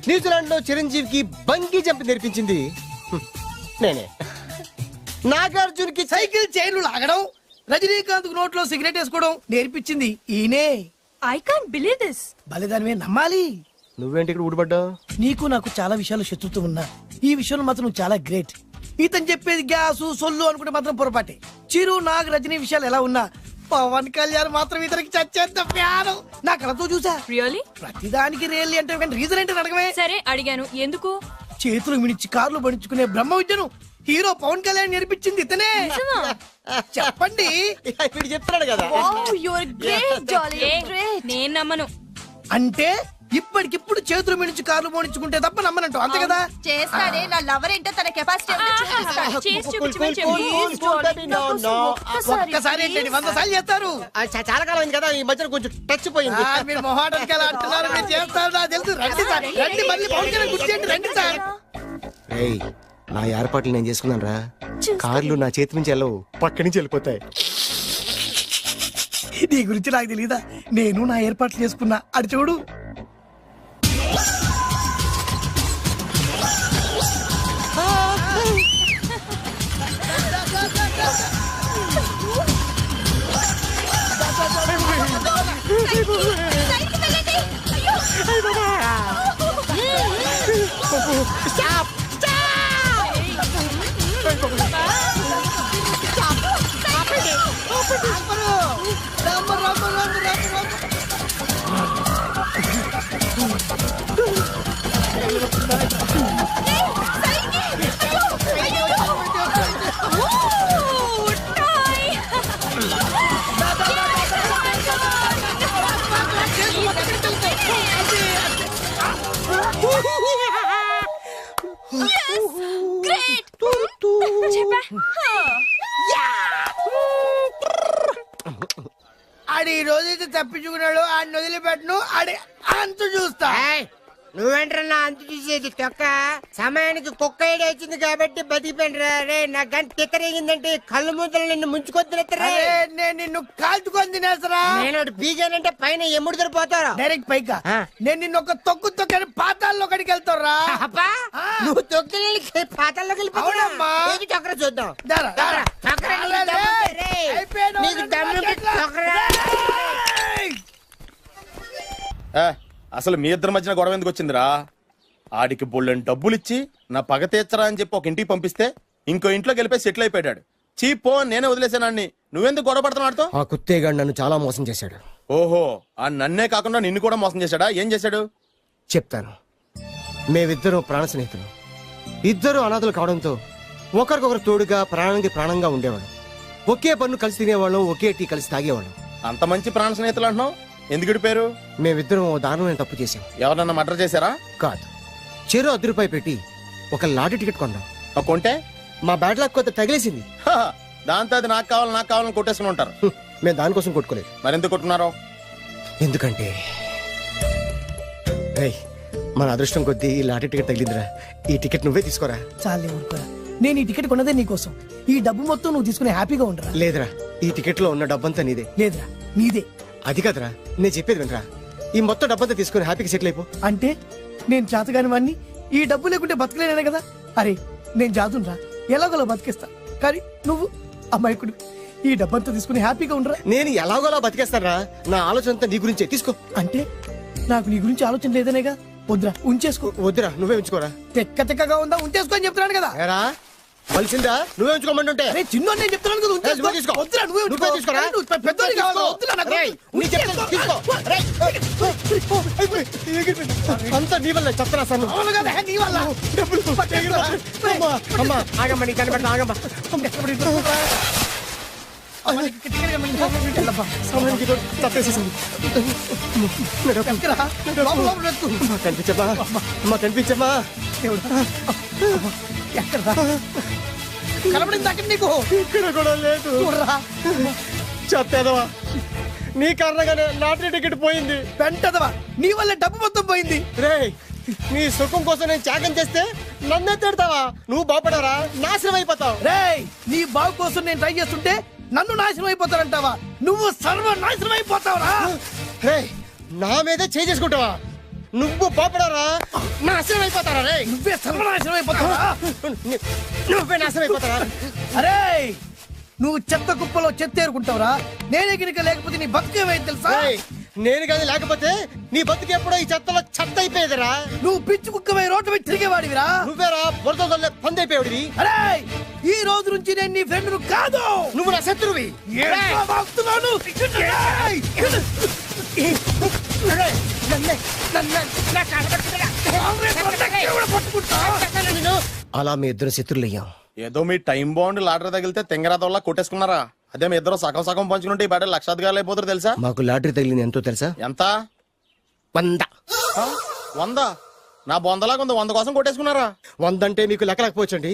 న్యూజిలాండ్ లో చిరంజీవికి బంగీ జంప్ నేర్పించింది నేనే. నాగార్జున్ కి సైకిల్ చైన్లు లాగడం, రజనీకాంత్ నోట్లో సిగరెట్ వేసుకోవడం నేర్పించింది ఈయనే. I can't believe this. బలిదానమే నమ్మాలి. నువ్వేంటి ఇక్కడ ఊడిపడ్డావు? నీకు నాకు చాలా విషయాలు శత్రుత్వం ఉన్నా ఈ విషయంలో మాత్రం నువ్వు చాలా గ్రేట్. ఇతను చెప్పేది గ్యాసు సొల్లు అనుకుంటే మాత్రం పొరపాటే. చిరు, నాగ్, రజనీ విషయాలు ఎలా ఉన్నా పవన్ కళ్యాణ్ మాత్రం ఇతనికి చచ్చేంత ప్యాను. నా కళతో చూసా. రియల్లీ? ప్రతిదానికి రియల్లీ అంటే రీజన్ ఏంటో అడగమే. సరే అడిగాను, ఎందుకు? చేతులు మిడిచి కార్లు పడించుకునే బ్రహ్మ విద్యను హీరో పవన్ కళ్యాణ్ నేర్పించింది ఇతనే. చెప్పండి. ఇప్పుడు చెప్తున్నాడు కదా. నేను నమ్మను. అంటే ఇప్పటికిప్పుడు చేతులు మిడిచి కార్లు పోనించుకుంటే తప్ప నమ్మనంటావు, అంతే కదా? చేస్తాడే. నా లవర్ ఏంటో తన కెపాసిటీ ఒక్కసారి ఏంటండి 100 సార్లు చేస్తారు. చాలా కాలం అయింది కదా, ఈ మధ్యన కొంచెం టచ్ పోయింది. మీరు మొహాటానికి ఎలా అంటున్నారు? మీరు చేస్తారు, నాకు తెలుసు. రండి సార్, రండి. మళ్ళీ పవన్ కళ్యాణ్ గుర్తు చేయండి. రండి సార్. నా ఏర్పాట్లు నేను చేసుకున్నాను రా. కార్లు నా చేతి నుంచి వెళ్ళవు, పక్క నుంచి వెళ్ళిపోతాయి. నీ గురించి నాకు తెలీదా? నేను నా ఏర్పాట్లు చేసుకున్నా. అటు చూడు. Stop! ఆడి ఈ రోజైతే తప్పించుకున్నాడు. ఆడిని వదిలిపెట్టను. ఆడి అంత చూస్తా. నువ్వేంట్రా అంత చూసేది తొక్క? సమయానికి కుక్క ఏడు వచ్చింది కాబట్టి బతికిపోయినరా. రే నా గంట తిక్కరేగిందంటే కళ్ళు ముద్దలు నిన్ను ముంచుకొద్దురా. నేను నిన్ను కాల్చుకొని తినేసరా. నేను బీజానంటే పైన ఎముడు దొరిపోతారా? డైరెక్ట్ పైగా నేను నిన్ను ఒక తొక్కు తొక్కని పాతాల్లో కడికి వెళ్తారా. నువ్వు తొక్కి పాతాల్లోకి వెళ్ళిపోతావమ్మా. చక్ర చూద్దాం. అసలు మీ ఇద్దరి మధ్యన గొడవ ఎందుకు వచ్చిందిరా? ఆడికి బొళ్ళని డబ్బులు ఇచ్చి నా పగ తీర్చరా అని చెప్పి ఒక ఇంటికి పంపిస్తే ఇంకో ఇంట్లోకి వెళ్ళిపోయి సెటిల్ అయిపోయాడు. చీపో నేనే వదిలేసానాన్ని. నువ్వెందుకు గొడవ పడుతున్నాడుతో? ఆ కుత్తేగాడు నన్ను చాలా మోసం చేశాడు. ఓహో, ఆ నన్నే కాకుండా నిన్ను కూడా మోసం చేశాడా? ఏం చేశాడు చెప్తాను. మేమిద్దరం ప్రాణ స్నేహితులు. ఇద్దరు అనాథలు కావడంతో ఒకరికొకరు తోడుగా ప్రాణానికి ప్రాణంగా ఉండేవాడు. ఒకే పన్ను కలిసి తినేవాళ్ళం, ఒకే టీ కలిసి తాగేవాళ్ళం. అంత మంచి ప్రాణ స్నేహితులు అంటున్నావు, ఎందుకు విడిపోయారు? మేమిద్దరం ఓ దారుణమైన తప్పు చేసాం. ఎవరన్నా మర్డర్ చేశారా? కాదు, చెరో ₹10 పెట్టి ఒక లాటరీ టికెట్ కొన్నాం. కొంటే మా బ్యాడ్ లక్ కొత్త తగిలేసింది. దాంతో అది నాకు కావాలని కొట్టేసుకుని ఉంటారు. మేము దానికోసం కొట్టుకోలేదు. మరెందుకు కొట్టుకున్నారు? ఎందుకంటే రేయ్, మన అదృష్టం కొద్దీ ఈ లాటరీ టికెట్ తగిలిందిరా. ఈ టికెట్ నువ్వే తీసుకోరా. చాలే ఊరుకోరా, నేను ఈ టికెట్ కొన్నదే నీకోసం. ఈ డబ్బు మొత్తం నువ్వు తీసుకుని హ్యాపీగా ఉండరా. లేదురా, ఈ టికెట్ లో ఉన్న డబ్బంతా నీదే. లేదురా, నీదే. అది కాదురా, నేను చెప్పేది వినరా. ఈ మొత్తం డబ్బంతా తీసుకుని హ్యాపీగా సెటిల్ అయిపో. అంటే నేను చేతగాని వాడిని, ఈ డబ్బు లేకుంటే బతకలేనే కదా. అరే నేను జాతునరా, ఎలాగోలా బతికేస్తా. కానీ నువ్వు అమాయకుడు, ఈ డబ్బంతా తీసుకుని హ్యాపీగా ఉండరా. నేను ఎలాగోలా బతికేస్తారా, నా ఆలోచన అంతా నీ గురించే. తీసుకో. అంటే నాకు నీ గురించి ఆలోచన లేదనేగా. వద్దురా, ఉంచేసుకో. వద్దురా, నువ్వే ఉంచుకోరా. తెక్కగా ఉందా, ఉంచేసుకో అని చెప్తున్నాను కదా. కలిసిందా? నువ్వే ఉంచుకోమంటుంటే. చిన్న నేను చెప్తున్నాను కదా, ఉంచేసుకో. వద్దురా, నువ్వే తీసుకోరా. పెద్దోని కావాలి. వద్దురా నాకు. అంతా నీ వల్ల చెప్తారా సార్. అవును కదా, నీ వల్ల. అమ్మా ఆగమ్మా, నీ కనిపెడతా ఆగమ్మా. కనిపించమ్మా, అమ్మా కనిపించమ్మా. కనబడింది అక్కడ నీకు. ఇక్కడ కూడా లేదు. చెప్తాదవా, నీ కారణంగానే లాటరీ టికెట్ పోయింది. వెంటదవా, నీ వల్ల డబ్బు మొత్తం పోయింది. రేయ్, నీ సుఖం కోసం నేను త్యాగం చేస్తే నన్నే తిడతావా? నువ్వు బాగుపడరా, నాశనం అయిపోతావు. రేయ్, నీ బాగు కోసం నేను ట్రై చేస్తుంటే నన్ను నాశనం అయిపోతానంటావా? నువ్వు సర్వ నాశనం అయిపోతావురా. రేయ్, నా మీదే చేసుకుంటావా? నువ్వు బాగుపడరా, నాశనం అయిపోతారా? రే, నువ్వే సర్వనాశనం అయిపోతావా? నువ్వే నాశనం అయిపోతారా? అరే, నువ్వు చెత్త కుప్పలో చెత్త ఏరుకుంటావురా. నేనే గినక లేకపోతే నీ బతుకేమైంది తెలుసా? నేను కానీ లేకపోతే నీ బతుకు ఎప్పుడో ఈ చెత్తలో చెత్త అయిపోయేదిరా. నువ్వు పిచ్చి కుక్కమై రోడ్డు మీద తిరిగేవాడివిరా. నువ్వేరా బురదలో పంది అయిపోయాడివి. అరే, ఈ రోజు నుంచి నేను నీ ఫ్రెండ్ కాదు, నువ్వు నా శత్రువి. అలా మీ ఇద్దరు శత్రులయ్యాం. ఏదో మీ టైం బాండ్ లాటరీ తగిలితే తెంగరాత వల్ల కొట్టేసుకున్నారా? అదే మీ ఇద్దరు సగం సగం పంచుకుంటే ఈ బయట లక్షాధికారులు అయిపోతారు తెలుసా? మాకు లాటరీ తగిలింది ఎంతో తెలుసా? ఎంత? 100. 100? నా బొందలాగా ఉంది, 100 కోసం కొట్టేసుకున్నారా? 100 అంటే మీకు లెక్క లేకపోవచ్చండి,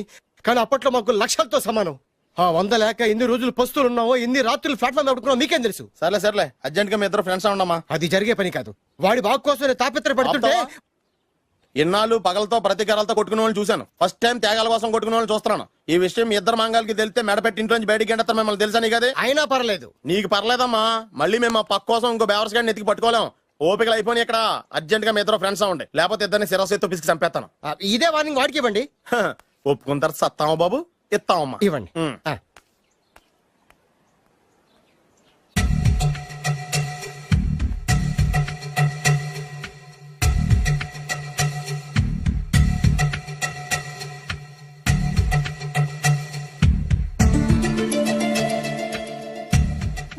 కానీ అప్పట్లో మాకు లక్షలతో సమానం. ఆ 100 లేక ఎన్ని రోజులు పస్తులు ఉన్నావో, ఎన్ని రాత్రులు ప్లాట్ఫామ్ పెట్టుకున్నావు మీకేం తెలుసు? సర్లే అర్జెంట్ గా మీ ఇద్దరు ఫ్రెండ్స్ ఉండమ్మా. అది జరిగే పని కాదు. వాడి బాగు కోసం తాపిత్ర పడుతుంటే ఇన్నాళ్ళు పగలతో ప్రతీకారాలతో కొట్టుకునే వాళ్ళు చూశాను. ఫస్ట్ టైం త్యాగాల కోసం కొట్టుకునే వాళ్ళు చూస్తున్నాను. ఈ విషయం మీ ఇద్దరు మంగాలకి తెలిస్తే మెడపెట్టి ఇంట్లోంచి బయటికి ఎండతారు. మిమ్మల్ని తెలుసా నీకు? అదే అయినా పర్లేదు. నీకు పర్లేదమ్మా, మళ్ళీ మేము మా పక్క కోసం ఇంకో బేవర్స్ గాడిని ఎత్తికి పట్టుకోలేం. ఓపికలు అయిపోయి ఇక్కడ అర్జెంట్ గా మీ ఇద్దరు ఫ్రెండ్స్ అవ్వండి, లేకపోతే ఇద్దరిని శిరస్సుతో పిసికి చంపేస్తాను. ఇదే వార్నింగ్ వాడికి ఇవ్వండి. ఒప్పుకుంటారు సత్తామా బాబు? ఇస్తామమ్మా, ఇవ్వండి.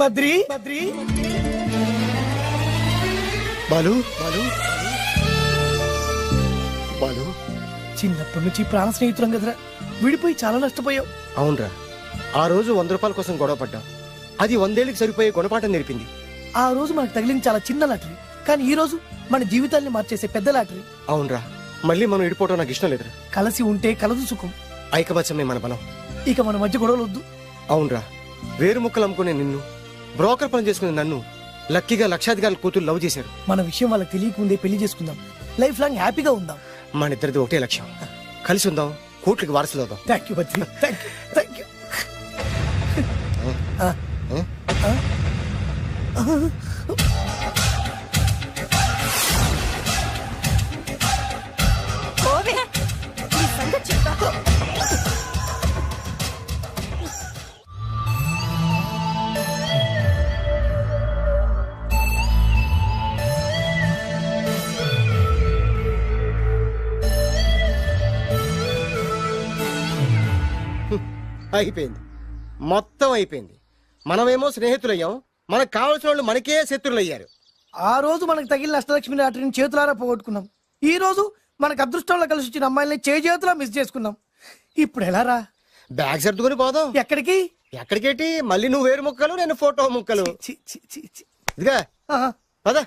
బద్రి బాలు చిన్నప్పటి నుంచి ప్రాణ స్నేహితులం కదరా, విడిపోయి చాలా నష్టపోయావు. అవునరా, ఆ రోజు ₹100 కోసం గొడవ పడ్డాం. అది 100 ఏళ్ళకి సరిపోయే గుణపాఠం నేర్పింది. ఆ రోజు మనకు తగిలింది చాలా చిన్న లాటరీ, కానీ ఈ రోజు మన జీవితాన్ని మార్చేసే పెద్ద లాటరీ. అవునరా, మళ్ళీ మనం విడిపోవడం నాకు ఇష్టం లేదురా. కలిసి ఉంటే కలదు సుఖం. ఐకమత్యమే మన బలం. ఇక మన మధ్య గొడవలు వద్దు. అవునరా, వేరు ముక్కలు అమ్ముకునే నిన్ను, బ్రోకర్ పని చేసుకునే నన్ను లక్కీగా లక్షాధికారుల కూతురు లవ్ చేశారు. మన విషయం వాళ్ళకి తెలియకుందే పెళ్లి చేసుకుందాం, లైఫ్ లాంగ్ హ్యాపీగా ఉందాం. మన ఇద్దరిది ఒకటే లక్ష్యం, కలిసి ఉందాం, కోట్లకి వారసులు అవుదాం. Thank you Badri, thank you. అయిపోయింది, మొత్తం అయిపోయింది. మనమేమో స్నేహితులయ్యాం, మనకు కావాల్సిన వాళ్ళు మనకే శత్రులయ్యారు. ఆ రోజు మనకు తగిలిన అష్టలక్ష్మి లాటరీని చేతులారా పోగొట్టుకున్నాం. ఈ రోజు మనకు అదృష్టంలో కలిసి వచ్చిన అమ్మాయిల్ని చేతులా మిస్ చేసుకున్నాం. ఇప్పుడు ఎలా రా? బ్యాగ్ సర్దుకొని పోదాం. ఎక్కడికి? ఎక్కడికేటి మళ్ళీ నువ్వు వేరు ముక్కలు నేను ఫోటో ముక్కలు ఇదిగా పద